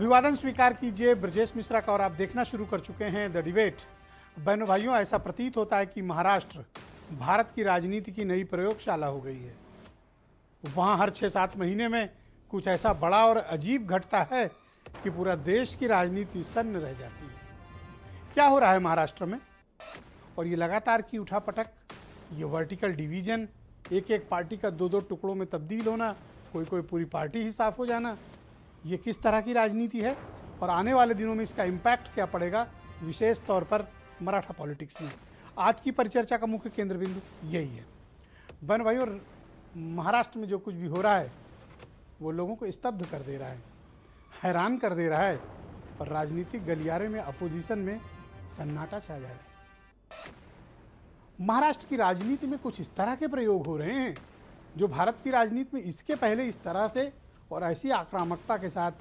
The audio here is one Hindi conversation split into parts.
अभिवादन स्वीकार कीजिए ब्रजेश मिश्रा का और आप देखना शुरू कर चुके हैं द डिबेट। बहनों भाइयों, ऐसा प्रतीत होता है कि महाराष्ट्र भारत की राजनीति की नई प्रयोगशाला हो गई है। वहाँ हर 6-7 महीने में कुछ ऐसा बड़ा और अजीब घटता है कि पूरा देश की राजनीति सन्न रह जाती है। क्या हो रहा है महाराष्ट्र में? और ये लगातार की उठापटक, ये वर्टिकल डिवीजन, एक एक पार्टी का 2-2 टुकड़ों में तब्दील होना, कोई कोई पूरी पार्टी ही साफ हो जाना, ये किस तरह की राजनीति है और आने वाले दिनों में इसका इम्पैक्ट क्या पड़ेगा, विशेष तौर पर मराठा पॉलिटिक्स में। आज की परिचर्चा का मुख्य केंद्र बिंदु यही है। बहन भाइयों, महाराष्ट्र में जो कुछ भी हो रहा है वो लोगों को स्तब्ध कर दे रहा है, हैरान कर दे रहा है और राजनीतिक गलियारे में अपोजिशन में सन्नाटा छा जा रहा है। महाराष्ट्र की राजनीति में कुछ इस तरह के प्रयोग हो रहे हैं जो भारत की राजनीति में इसके पहले इस तरह से और ऐसी आक्रामकता के साथ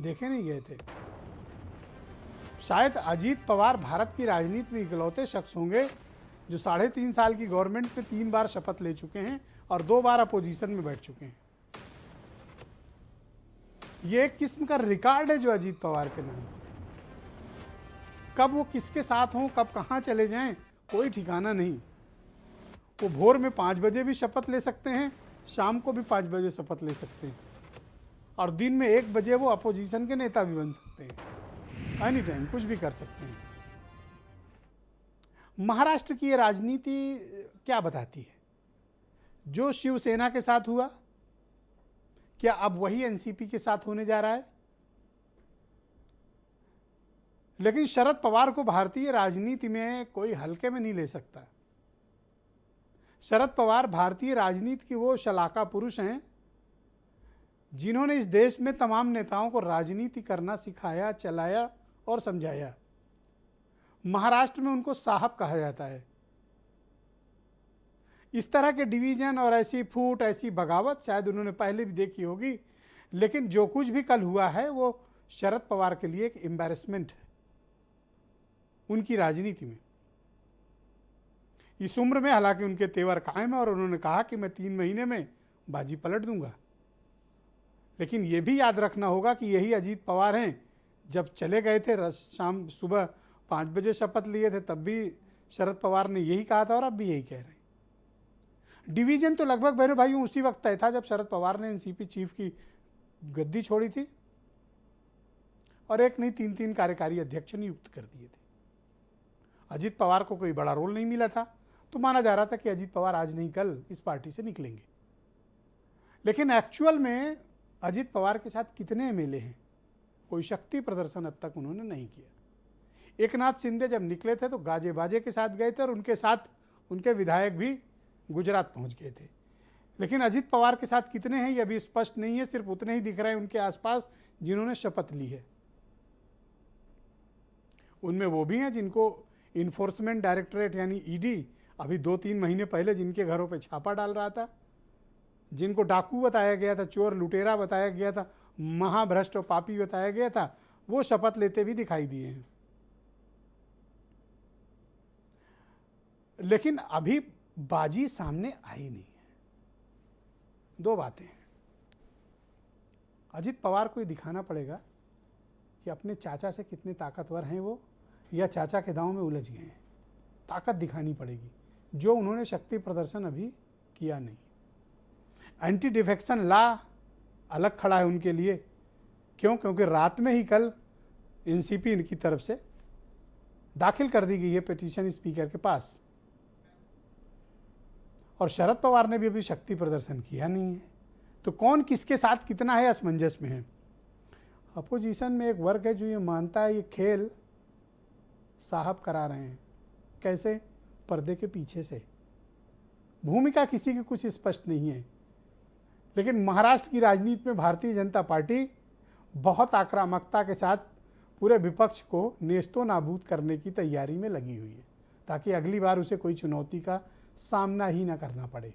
देखे नहीं गए थे। शायद अजीत पवार भारत की राजनीति में इकलौते शख्स होंगे जो 3.5 साल की गवर्नमेंट में 3 बार शपथ ले चुके हैं और 2 बार अपोजिशन में बैठ चुके हैं। ये एक किस्म का रिकॉर्ड है जो अजीत पवार के नाम। कब वो किसके साथ हों, कब कहाँ चले जाएं, कोई ठिकाना नहीं। वो भोर में 5 बजे भी शपथ ले सकते हैं, शाम को भी 5 बजे शपथ ले सकते हैं और दिन में 1 बजे वो अपोजिशन के नेता भी बन सकते हैं। एनी टाइम कुछ भी कर सकते हैं। महाराष्ट्र की ये राजनीति क्या बताती है? जो शिवसेना के साथ हुआ, क्या अब वही एनसीपी के साथ होने जा रहा है? लेकिन शरद पवार को भारतीय राजनीति में कोई हल्के में नहीं ले सकता। शरद पवार भारतीय राजनीति के वो शलाका पुरुष हैं जिन्होंने इस देश में तमाम नेताओं को राजनीति करना सिखाया, चलाया और समझाया। महाराष्ट्र में उनको साहब कहा जाता है। इस तरह के डिवीजन और ऐसी फूट, ऐसी बगावत शायद उन्होंने पहले भी देखी होगी, लेकिन जो कुछ भी कल हुआ है वो शरद पवार के लिए एक एम्बैरेसमेंट है उनकी राजनीति में। इस उम्र में हालांकि उनके तेवर कायम है और उन्होंने कहा कि मैं 3 महीने में बाजी पलट दूंगा। लेकिन ये भी याद रखना होगा कि यही अजीत पवार हैं, जब चले गए थे शाम सुबह 5 बजे शपथ लिए थे तब भी शरद पवार ने यही कहा था और अब भी यही कह रहे हैं। डिवीजन तो लगभग बहनों भाइयों उसी वक्त तय था जब शरद पवार ने एनसीपी चीफ की गद्दी छोड़ी थी और एक नहीं 3-3 कार्यकारी अध्यक्ष नियुक्त कर दिए थे। अजीत पवार को कोई बड़ा रोल नहीं मिला था तो माना जा रहा था कि अजीत पवार आज नहीं कल इस पार्टी से निकलेंगे। लेकिन एक्चुअल में अजीत पवार के साथ कितने एमएलए हैं? कोई शक्ति प्रदर्शन अब तक उन्होंने नहीं किया। एकनाथ शिंदे जब निकले थे तो गाजे बाजे के साथ गए थे और उनके साथ उनके विधायक भी गुजरात पहुंच गए थे। लेकिन अजीत पवार के साथ कितने हैं ये अभी स्पष्ट नहीं है। सिर्फ उतने ही दिख रहे हैं उनके आसपास जिन्होंने शपथ ली है। उनमें वो भी हैं जिनको इन्फोर्समेंट डायरेक्टरेट यानी ईडी अभी 2-3 महीने पहले जिनके घरों पे छापा डाल रहा था, जिनको डाकू बताया गया था, चोर लुटेरा बताया गया था, महाभ्रष्ट और पापी बताया गया था, वो शपथ लेते भी दिखाई दिए हैं। लेकिन अभी बाजी सामने आई नहीं है। 2 बातें हैं। अजीत पवार को ये दिखाना पड़ेगा कि अपने चाचा से कितने ताकतवर हैं वो, या चाचा के दांव में उलझ गए हैं। ताकत दिखानी पड़ेगी, जो उन्होंने शक्ति प्रदर्शन अभी किया नहीं। एंटी डिफेक्शन लॉ अलग खड़ा है उनके लिए। क्यों? क्योंकि रात में ही कल एनसीपी की तरफ से दाखिल कर दी गई है पिटीशन स्पीकर के पास और शरद पवार ने भी अभी शक्ति प्रदर्शन किया नहीं है। तो कौन किसके साथ कितना है असमंजस में है। अपोजिशन में एक वर्ग है जो ये मानता है ये खेल साहब करा रहे हैं। कैसे? पर्दे के पीछे से। भूमिका किसी की कुछ स्पष्ट नहीं है। लेकिन महाराष्ट्र की राजनीति में भारतीय जनता पार्टी बहुत आक्रामकता के साथ पूरे विपक्ष को नेस्तो नाबूद करने की तैयारी में लगी हुई है ताकि अगली बार उसे कोई चुनौती का सामना ही ना करना पड़े।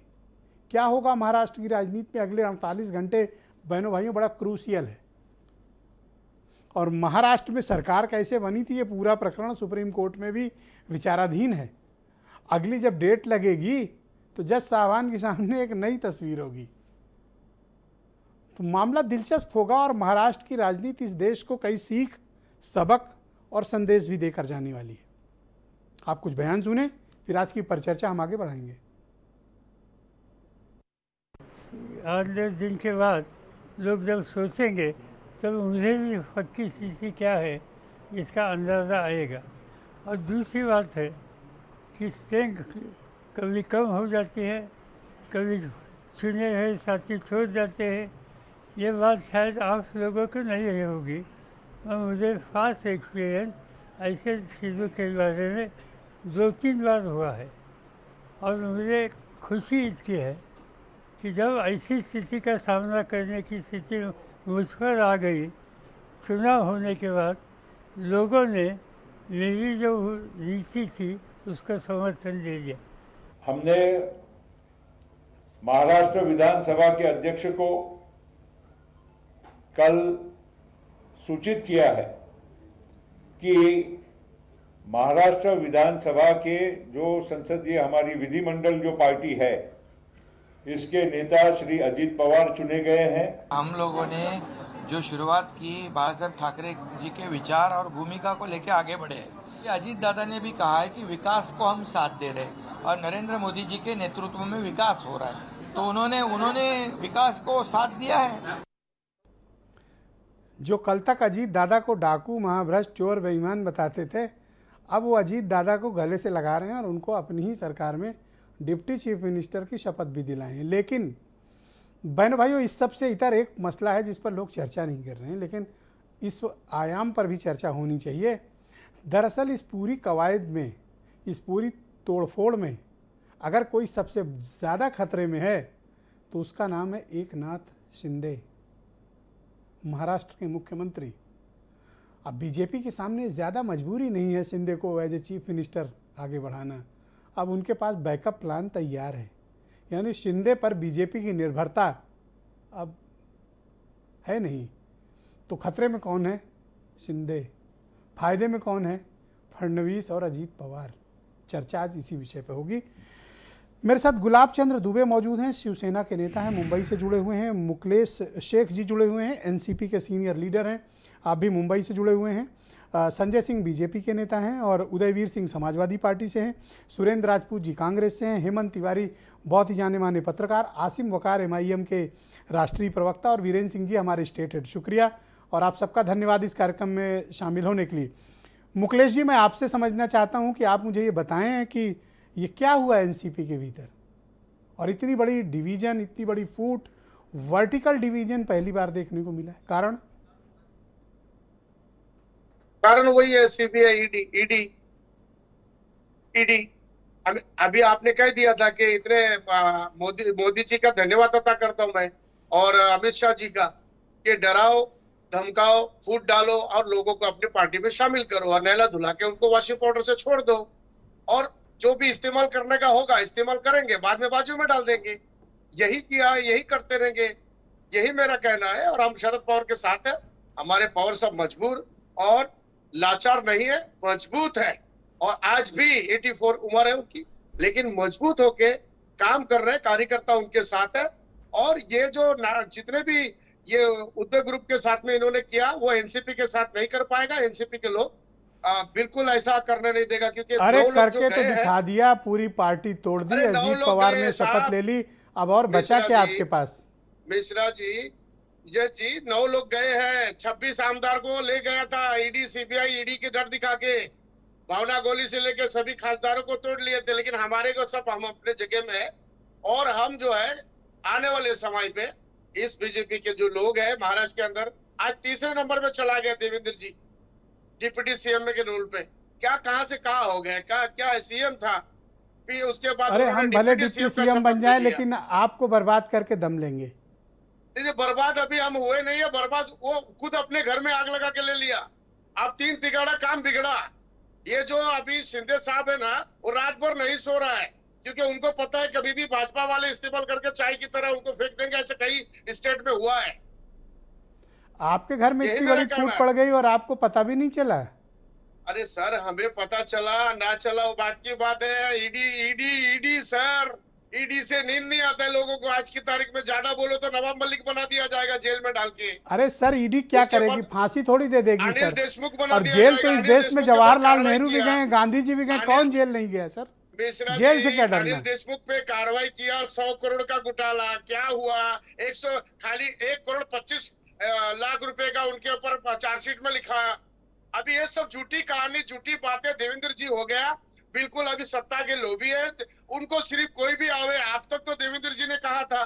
क्या होगा महाराष्ट्र की राजनीति में अगले 48 घंटे बहनों भाइयों बड़ा क्रूशियल है। और महाराष्ट्र में सरकार कैसे बनी थी ये पूरा प्रकरण सुप्रीम कोर्ट में भी विचाराधीन है। अगली जब डेट लगेगी तो जज साहबान के सामने एक नई तस्वीर होगी। तो मामला दिलचस्प होगा और महाराष्ट्र की राजनीति इस देश को कई सीख, सबक और संदेश भी देकर जाने वाली है। आप कुछ बयान सुने, फिर आज की परिचर्चा हम आगे बढ़ाएंगे। 8-10 दिन के बाद लोग जब सोचेंगे तब मुझे भी पक्की स्थिति क्या है इसका अंदाज़ा आएगा। और दूसरी बात है कि स्ट्रेंथ कभी कम हो जाती है, कभी चुने हुए साथी छोड़ जाते हैं। ये बात शायद आप लोगों को नहीं रही होगी, और मुझे फास्ट एक्सपीरियंस ऐसे चीज़ों के बारे में 2-3 बार हुआ है। और मुझे खुशी इसकी है कि जब ऐसी स्थिति का सामना करने की स्थिति मुझ पर आ गई, चुनाव होने के बाद लोगों ने मेरी जो नीति थी उसका समर्थन दे दिया। हमने महाराष्ट्र विधानसभा के अध्यक्ष को कल सूचित किया है कि महाराष्ट्र विधानसभा के जो संसदीय हमारी विधिमंडल जो पार्टी है, इसके नेता श्री अजीत पवार चुने गए हैं। हम लोगों ने जो शुरुआत की बाला साहब ठाकरे जी के विचार और भूमिका को लेकर आगे बढ़े हैं। अजीत दादा ने भी कहा है कि विकास को हम साथ दे रहे हैं और नरेंद्र मोदी जी के नेतृत्व में विकास हो रहा है, तो उन्होंने विकास को साथ दिया है। जो कल तक अजीत दादा को डाकू, महाभ्रष्ट, चोर, बेईमान बताते थे, अब वो अजीत दादा को गले से लगा रहे हैं और उनको अपनी ही सरकार में डिप्टी चीफ मिनिस्टर की शपथ भी दिलाए हैं। लेकिन बहनों भाइयों, इस सब से इतर एक मसला है जिस पर लोग चर्चा नहीं कर रहे हैं, लेकिन इस आयाम पर भी चर्चा होनी चाहिए। दरअसल इस पूरी कवायद में, इस पूरी तोड़फोड़ में अगर कोई सबसे ज़्यादा खतरे में है तो उसका नाम है एकनाथ शिंदे, महाराष्ट्र के मुख्यमंत्री। अब बीजेपी के सामने ज़्यादा मजबूरी नहीं है शिंदे को एज ए चीफ मिनिस्टर आगे बढ़ाना। अब उनके पास बैकअप प्लान तैयार है, यानी शिंदे पर बीजेपी की निर्भरता अब है नहीं। तो खतरे में कौन है? शिंदे। फायदे में कौन है? फडणवीस और अजीत पवार। चर्चा आज इसी विषय पर होगी। मेरे साथ गुलाब चंद्र दुबे मौजूद हैं, शिवसेना के नेता हैं, मुंबई से जुड़े हुए हैं। मुकलेश शेख जी जुड़े हुए हैं, एनसीपी के सीनियर लीडर हैं, आप भी मुंबई से जुड़े हुए हैं। संजय सिंह बीजेपी के नेता हैं और उदयवीर सिंह समाजवादी पार्टी से हैं। सुरेंद्र राजपूत जी कांग्रेस से हैं। हेमंत तिवारी बहुत ही जाने माने पत्रकार। आसिम वकार एमआईएम के राष्ट्रीय प्रवक्ता और वीरेंद्र सिंह जी हमारे स्टेट हेड। शुक्रिया और आप सबका धन्यवाद इस कार्यक्रम में शामिल होने के लिए। मुकलेश जी, मैं आपसे समझना चाहता हूं कि आप मुझे ये बताएं कि ये क्या हुआ एनसीपी के भीतर, और इतनी बड़ी डिवीजन, इतनी बड़ी फूट, वर्टिकल डिवीजन पहली बार देखने को मिला है। कारण वही है, सीबीआई, ईडी। अभी आपने कह दिया था कि इतने मोदी जी का धन्यवाद अदा करता हूं मैं और अमित शाह जी का, कि डराओ, धमकाओ, फूट डालो और लोगों को अपनी पार्टी में शामिल करो और नहला धुला के उनको वॉशिंग पाउडर से छोड़ दो, और जो भी इस्तेमाल करने का होगा इस्तेमाल करेंगे, बाद में बाजू में डाल देंगे। यही किया, यही करते रहेंगे, यही मेरा कहना है। और हम शरद पवार के साथ है। हमारे पवार साहब मजबूर और लाचार नहीं है, मजबूत है। और आज भी 84 उम्र है उनकी, लेकिन मजबूत होके काम कर रहे कार्यकर्ता उनके साथ है। और ये जो जितने भी ये उद्धव ग्रुप के साथ में इन्होंने किया, वो एनसीपी के साथ नहीं कर पाएगा। एनसीपी के लोग बिल्कुल ऐसा करने नहीं देगा, क्योंकि अरे करके तो दिखा दिया, पूरी पार्टी तोड़ दी। अजीत पवार ने शपथ ले ली, अब और बचा क्या आपके पास? मिश्रा जी, जी 9 लोग गए हैं, 26 आमदार को ले गया था ईडी, सीबीआई ईडी के डर दिखा के, भावना गोली से लेकर सभी खासदारों को तोड़ लिए थे। लेकिन हमारे को सब, हम अपने जगह में है। और हम जो है आने वाले समय पे इस बीजेपी के जो लोग हैं महाराष्ट्र के अंदर, आज तीसरे नंबर पे चला गया देवेंद्र जी डिप्टी सीएम के रोल पे। क्या कहां से कहां हो गए, क्या सीएम था, फिर उसके बाद अरे हम भले डिप्टी सीएम बन जाए, लेकिन आपको बर्बाद करके दम लेंगे। बर्बाद अभी हम हुए नहीं है, बर्बाद वो खुद अपने घर में आग लगा के ले लिया। अब 3 तिगाड़ा काम बिगड़ा। ये जो अभी शिंदे साहब है ना, वो रात भर नहीं सो रहा है, क्योंकि उनको पता है कभी भी भाजपा वाले इस्तेमाल करके चाय की तरह उनको फेंक देंगे। ऐसे कई स्टेट में हुआ है। आपके घर में इतनी बड़ी फूट पड़ गई और आपको पता भी नहीं चला? अरे सर, हमें पता चला ना चला वो बात की बात है। ईडी सर, ईडी से नींद नहीं आता है लोगों को। आज की तारीख में ज्यादा बोलो तो नवाब मलिक बना दिया जाएगा जेल में डाल के। अरे सर, ईडी क्या उसके करेगी? बाद फांसी थोड़ी दे देगी अनिल सर। देशमुख बना और दिया जेल तो जाएगा। इस अनिल देश में देशमुख के जवाहरलाल ऊपर नेहरू भी कार्रवाई गए, गांधी जी भी गए, अनिल- कौन जेल नहीं गया सर? मिश्रा जेल जी, से क्या डरना? अनिल देशमुख पे कार्रवाई किया, 100 करोड़ का घोटाला क्या हुआ? 100 खाली 1 करोड़ 25 लाख रुपए का उनके ऊपर चार्जशीट में लिखा। अभी ये सब झूठी कहानी, झूठी बातें। देवेंद्र जी हो गया बिल्कुल अभी सत्ता के लोभी है, उनको सिर्फ कोई भी आवे। आप तक तो देवेंद्र जी ने कहा था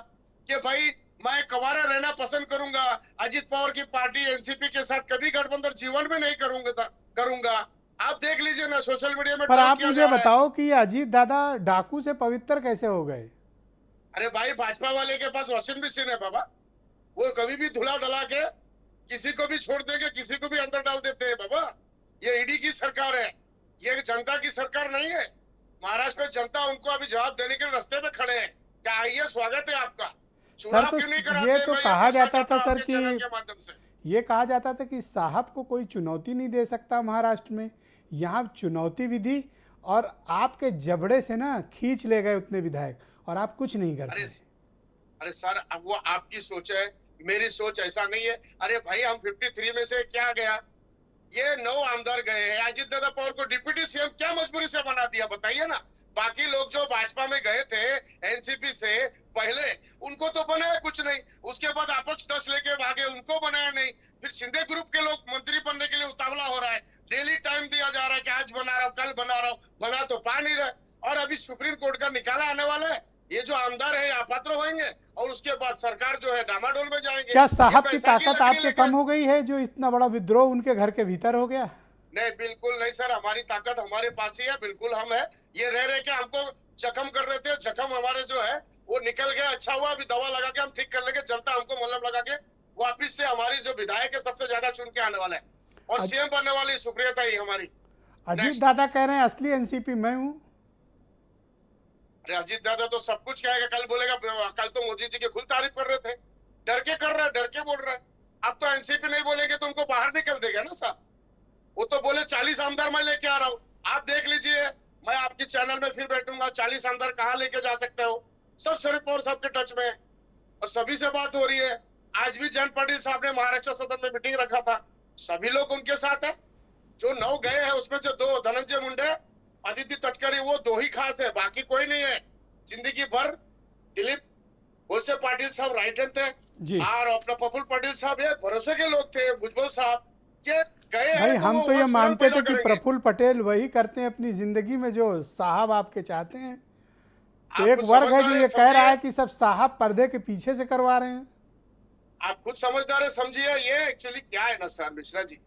कि भाई मैं कवारा रहना पसंद करूंगा, अजित पवार की पार्टी एनसीपी के साथ कभी गठबंधन जीवन में नहीं करूंगा। आप देख लीजिए ना सोशल मीडिया में। पर ट्रोल आप किया मुझे जा रहा है। बताओ कि ये अजीत दादा डाकू से पवित्र कैसे हो गए? अरे भाई, भाजपा वाले के पास वॉशिंग मशीन है बाबा, वो कभी भी धुला धला के किसी को भी छोड़ देंगे, किसी को भी अंदर डाल देते हैं बाबा। ये ईडी की सरकार है, ये जनता की सरकार नहीं है। महाराष्ट्र में जनता उनको अभी जवाब देने के रास्ते पे खड़े हैं। क्या आइए, स्वागत है आपका। सर, चुनाव तो क्यों नहीं कराते? ये तो मैं कहा पूछना जाता चाहता था हूं सर आपके चैनल कि के माध्यम से। ये कहा जाता था कि साहब को कोई चुनौती नहीं दे सकता महाराष्ट्र में। यहाँ चुनौती विधि और आपके जबड़े से ना खींच ले गए उतने विधायक, और आप कुछ नहीं करते। अरे सर, अब वो आपकी सोच है, मेरी सोच ऐसा नहीं है। अरे भाई, हम 53 में से क्या गया? ये 9 आमदार गए हैं। अजित दादा पवार को डिप्यूटी सीएम क्या मजबूरी से बना दिया बताइए ना। बाकी लोग जो भाजपा में गए थे एनसीपी से पहले, उनको तो बनाया कुछ नहीं। उसके बाद अपक्ष 10 लेके भागे, उनको बनाया नहीं। फिर शिंदे ग्रुप के लोग मंत्री बनने के लिए उतावला हो रहा है। डेली टाइम दिया जा रहा है कि आज बना रहा हूं, कल बना रहा हूं, बना तो पा नहीं रहा। और अभी सुप्रीम कोर्ट का निकाला आने वाला है। ये जो आमदार है अपात्र होंगे और उसके बाद सरकार जो है डामाडोल में जाएंगे। क्या साहब ये की पैसा ताकत लकड़ी आपके लेकर- कम हो गई है जो इतना बड़ा विद्रोह उनके घर के भीतर हो गया? नहीं, बिल्कुल नहीं सर, हमारी ताकत हमारे पास ही है। बिल्कुल हम है। ये रह रहे के हमको जख्म कर रहे थे, जख्म हमारे जो है वो निकल गया। अच्छा हुआ, अभी दवा लगा के हम ठीक कर लेंगे। जनता हमको मलहम लगा के वापिस से हमारी जो विधायक है सबसे ज्यादा चुन के आने वाला है, और सीएम बनने वाली सुप्रियता ही हमारी। अजीत Next. दादा कह रहे हैं असली एनसीपी मैं हूं। अरे अजीत दादा तो सब कुछ कहेगा, कल बोलेगा। कल तो मोदी जी की खुद तारीफ कर रहे थे। डर के कर रहे हैं, डर के बोल रहे हैं। अब तो एनसीपी नहीं बोलेंगे तो उनको बाहर निकल देगा ना साहब। वो तो बोले 40 आमदार मैं लेके आ रहा हूँ। आप देख लीजिए, मैं आपके चैनल में फिर बैठूंगा। 40 आमदार कहाँ लेके जा सकते हो? सब शरद पवार साहब के टच में है और सभी से बात हो रही है। आज भी जयंत पाटिल साहब ने महाराष्ट्र सदन में मीटिंग रखा था, सभी लोग उनके साथ है। जो 9 गए हैं उसमें से 2 धनंजय मुंडे, आदित्य तटकरे, वो 2 ही खास है, बाकी कोई नहीं है। जिंदगी भर दिलीप वलसे पाटिल साहब राइट हैंड थे जी। और अपना प्रफुल्ल पटेल साहब ये भरोसे के लोग थे। भुजबल साहब ये गए हैं भाई हम वो तो ये स्वयं मानते पैदा थे कि करेंगे। प्रफुल्ल पटेल वही करते हैं अपनी जिंदगी में जो साहब आपके चाहते हैं। तो आप एक कुछ वर्ग है जो समझदार ये है, कह रहा है समझिए। कि सब साहब पर्दे के पीछे से करवा रहे हैं। आप खुद समझदार है, समझिए। ये एक्चुअली क्या है ना सर मिश्रा जी,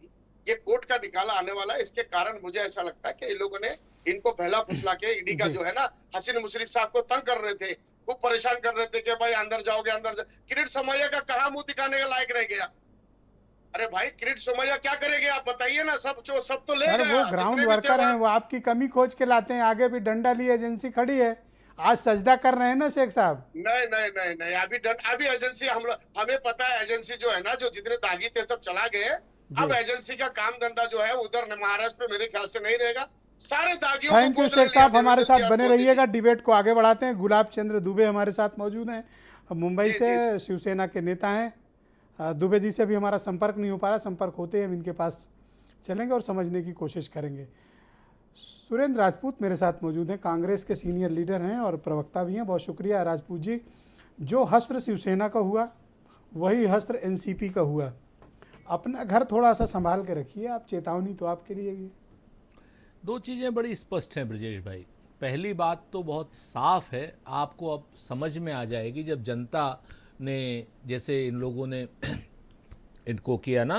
ये कोर्ट का निकाला आने वाला है। इसके कारण मुझे ऐसा लगता है कि इन लोगों ने इनको पहला फुसला के ईडी का जी। जो है ना, हसीन मुशर्रफ साहब को तंग कर रहे थे, खूब परेशान कर रहे थे कि भाई अंदर जाओगे, अंदर जा। किरीट सोमैया का कहाँ मुंह दिखाने का लायक रह गया? अरे भाई, किरीट सोमैया क्या करेंगे आप बताइए ना। सब तो ले सर गया, वो जितने ग्राउंड भी वर्कर थे हैं, वो आपकी कमी खोज के लाते हैं। आगे भी डंडा लिए एजेंसी खड़ी है, आज सजदा कर रहे हैं ना शेख साहब। नहीं, अभी एजेंसी हमें पता है। एजेंसी जो है ना, जो जितने दागी थे सब चला गए। अब एजेंसी का काम धंधा जो है उधर महाराष्ट्र में मेरे ख्याल से नहीं रहेगा। सारे दागियों थैंक को यू गोद ले शेख साहब, लिया हमारे देवेंद्र साथ जी बने और मोदी रहिएगा। डिबेट को आगे बढ़ाते हैं। गुलाब चंद्र दुबे हमारे साथ मौजूद हैं, मुंबई जी, से जी। शिवसेना के नेता हैं। दुबे जी से भी हमारा संपर्क नहीं हो पा रहा, संपर्क होते ही हम इनके पास चलेंगे और समझने की कोशिश करेंगे। सुरेंद्र राजपूत मेरे साथ मौजूद हैं, कांग्रेस के सीनियर लीडर हैं और प्रवक्ता भी हैं। बहुत शुक्रिया राजपूत जी। जो हस्त्र शिवसेना का हुआ वही हस्त्र एनसीपी का हुआ। अपना घर थोड़ा सा संभाल के रखिए आप, चेतावनी तो आपके लिए भी। 2 चीज़ें बड़ी स्पष्ट हैं ब्रजेश भाई। पहली बात तो बहुत साफ है, आपको अब समझ में आ जाएगी जब जनता ने, जैसे इन लोगों ने इनको किया ना,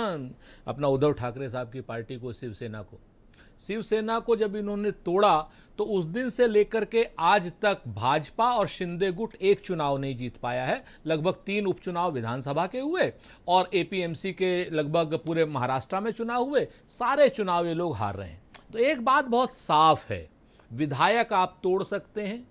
अपना उद्धव ठाकरे साहब की पार्टी को, शिवसेना को जब इन्होंने तोड़ा तो उस दिन से लेकर के आज तक भाजपा और शिंदे गुट एक चुनाव नहीं जीत पाया है। लगभग 3 उपचुनाव विधानसभा के हुए और एपीएमसी के लगभग पूरे महाराष्ट्र में चुनाव हुए। सारे चुनाव ये लोग हार रहे हैं। तो एक बात बहुत साफ है, विधायक आप तोड़ सकते हैं,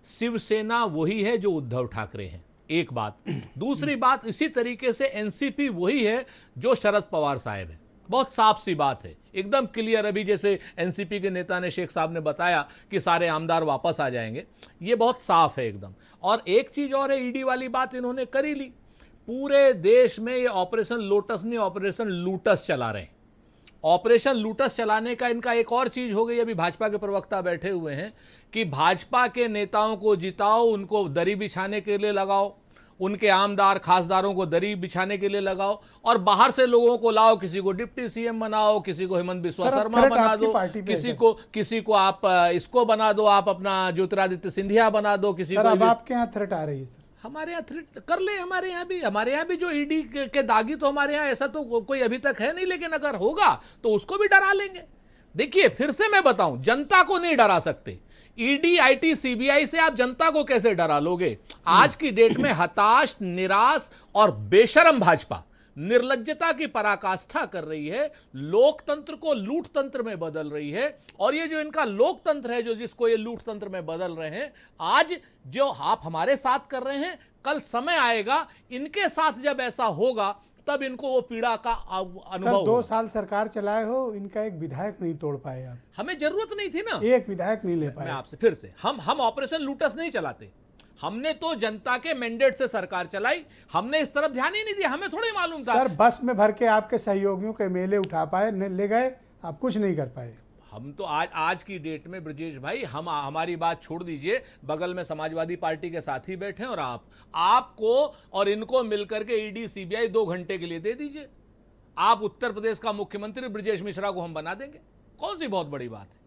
शिवसेना वही है जो उद्धव ठाकरे हैं, एक बात। दूसरी बात, इसी तरीके से एनसीपी वही है जो शरद पवार साहब है। बहुत साफ सी बात है, एकदम क्लियर। अभी जैसे एनसीपी के नेता ने, शेख साहब ने बताया कि सारे आमदार वापस आ जाएंगे, ये बहुत साफ है एकदम। और एक चीज और है, ईडी वाली बात इन्होंने करी ली। पूरे देश में ये ऑपरेशन लोटस नहीं, ऑपरेशन लूटस चला रहे हैं। ऑपरेशन लूटस चलाने का इनका एक और चीज हो गई, अभी भाजपा के प्रवक्ता बैठे हुए हैं कि भाजपा के नेताओं को जिताओ, उनको दरी बिछाने के लिए लगाओ, उनके आमदार खासदारों को दरी बिछाने के लिए लगाओ, और बाहर से लोगों को लाओ, किसी को डिप्टी सीएम बनाओ, किसी को हेमंत बिस्वा शर्मा बना दो, किसी को आप इसको बना दो, आप अपना ज्योतिरादित्य सिंधिया बना दो, किसी को। अब आपके यहाँ थ्रेट आ रही है? हमारे यहाँ थ्रेट कर ले, हमारे यहाँ भी जो ईडी के दागी, तो हमारे यहाँ ऐसा तो कोई अभी तक है नहीं, लेकिन अगर होगा तो उसको भी डरा लेंगे। देखिए फिर से मैं बताऊं, जनता को नहीं डरा सकते। ईडी, आईटी, सीबीआई से आप जनता को कैसे डरा लोगे? आज की डेट में हताश, निराश और बेशरम भाजपा निर्लज्जता की पराकाष्ठा कर रही है, लोकतंत्र को लूट तंत्र में बदल रही है। और ये जो इनका लोकतंत्र है, जो जिसको ये लूट तंत्र में बदल रहे हैं, आज जो आप हमारे साथ कर रहे हैं, कल समय आएगा इनके साथ जब ऐसा होगा तब इनको वो पीड़ा का अनुभव। 2 साल सरकार चलाए हो, इनका एक विधायक नहीं तोड़ पाए आप। हमें जरूरत नहीं थी ना, एक विधायक नहीं ले पाए। मैं आपसे फिर से, हम ऑपरेशन लूटस नहीं चलाते, हमने तो जनता के मैंडेट से सरकार चलाई, हमने इस तरफ ध्यान ही नहीं दिया, हमें थोड़ी मालूम था। सर बस में भर के आपके सहयोगियों के मेले उठा पाए, ले गए, आप कुछ नहीं कर पाए। हम तो आज की डेट में ब्रजेश भाई, हम हमारी बात छोड़ दीजिए, बगल में समाजवादी पार्टी के साथी बैठे हैं, और आपको और इनको मिलकर के ईडी सीबीआई 2 घंटे के लिए दे दीजिए, आप उत्तर प्रदेश का मुख्यमंत्री ब्रजेश मिश्रा को हम बना देंगे। कौन सी बहुत बड़ी बात है?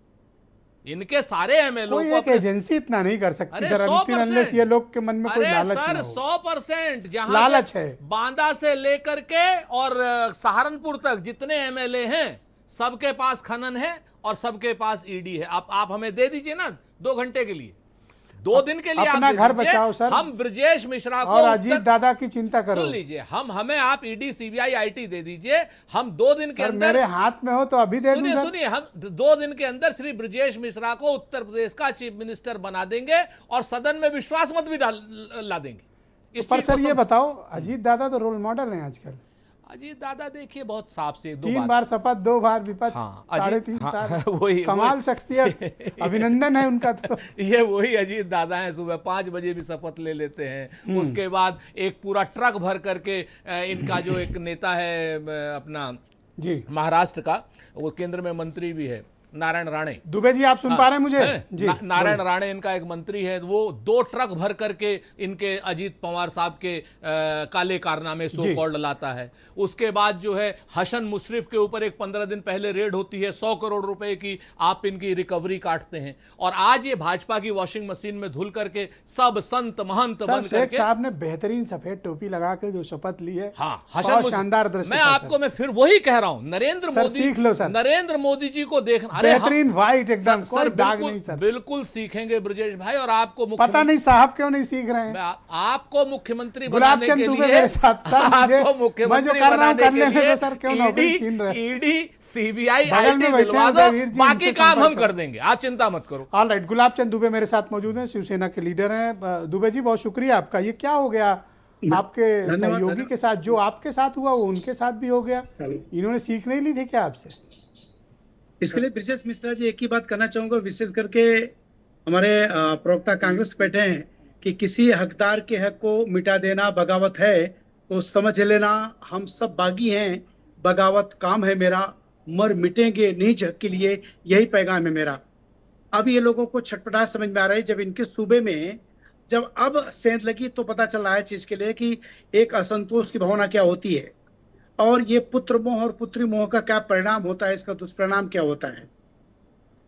इनके सारे एमएलओ को एक एजेंसी इतना नहीं कर सकती सर, अनलेस ये लोग के मन में कोई लालच ना हो। 100% जहां लालच है। बांदा से लेकर के और सहारनपुर तक जितने एमएलए हैं, सबके पास खनन है और सबके पास ईडी है। आप हमें दे दीजिए ना 2 घंटे के लिए, 2 दिन के लिए अपना आप घर बचाओ सर। हम ब्रजेश मिश्रा को और अजीत दादा की चिंता करो। सुन लीजिए, हमें आप ईडी सीबीआई आईटी दे दीजिए, हम 2 दिन के अंदर, मेरे हाथ में हो तो अभी दे दूं। सुनिए, हम 2 दिन के अंदर श्री ब्रजेश मिश्रा को उत्तर प्रदेश का चीफ मिनिस्टर बना देंगे और सदन में विश्वास मत भी ला देंगे। पर सर ये बताओ, अजीत दादा तो रोल मॉडल हैं आजकल। अजीत दादा देखिए बहुत साफ से 3 बार शपथ, 2 बार विपक्ष, 3.5 साल, कमाल शख्सियत, अभिनंदन है उनका। तो ये वही अजीत दादा हैं, सुबह 5 बजे भी शपथ ले लेते हैं, उसके बाद एक पूरा ट्रक भर करके इनका जो एक नेता है अपना जी महाराष्ट्र का, वो केंद्र में मंत्री भी है, नारायण राणे। दुबे जी आप सुन पा रहे हैं मुझे? जी नारायण राणे इनका एक मंत्री है, वो 2 ट्रक भर करके इनके अजीत पवार साहब के काले कारनामे सो कॉल्ड लाता है। उसके बाद जो है हसन मुशर्रफ के ऊपर एक 15 दिन पहले रेड होती है, 100 करोड़ रुपए की आप इनकी रिकवरी काटते हैं। और आज ये भाजपा की वॉशिंग मशीन में धुल करके सब संत महंत बन शेख साहब ने बेहतरीन सफेद टोपी लगा के जो शपथ ली है, हाँ, शानदार दृश्य। मैं फिर वही कह रहा हूं, नरेंद्र मोदी जी को देखना, बेहतरीन व्हाइट एकदम, कोई दाग नहीं सर। बिल्कुल सीखेंगे ब्रजेश भाई, और आपको पता नहीं साहब क्यों नहीं सीख रहे हैं। आपको मुख्यमंत्री बनाने के लिए, मेरे साथ सर, आपको मुख्यमंत्री बनाने के लिए सर क्यों नौकरी छीन रहे हैं? ईडी सीबीआई आईटी दिलवा दो, बाकी काम हम कर देंगे, आप चिंता मत करो। ऑल राइट, गुलाब चंद दुबे मेरे साथ मौजूद हैं, शिवसेना के लीडर हैं। दुबे जी बहुत शुक्रिया आपका। ये क्या हो गया आपके सहयोगी के साथ? जो आपके साथ हुआ वो उनके साथ भी हो गया, इन्होंने सीख नहीं ली थी क्या आपसे? इसके लिए ब्रजेश मिश्रा जी एक ही बात करना चाहूंगा, विशेष करके हमारे प्रवक्ता कांग्रेस बैठे हैं कि किसी हकदार के हक को मिटा देना बगावत है, तो समझ लेना हम सब बागी हैं, बगावत काम है मेरा, मर मिटेंगे निज हक के लिए, यही पैगाम है मेरा। अब ये लोगों को छटपटाहट समझ में आ रही है, जब इनके सूबे में जब अब सेंध लगी तो पता चल रहा है चीज के लिए कि एक असंतोष की भावना क्या होती है, और ये पुत्र मोह और पुत्री मोह का क्या परिणाम होता है, इसका दुष्परिणाम क्या होता है।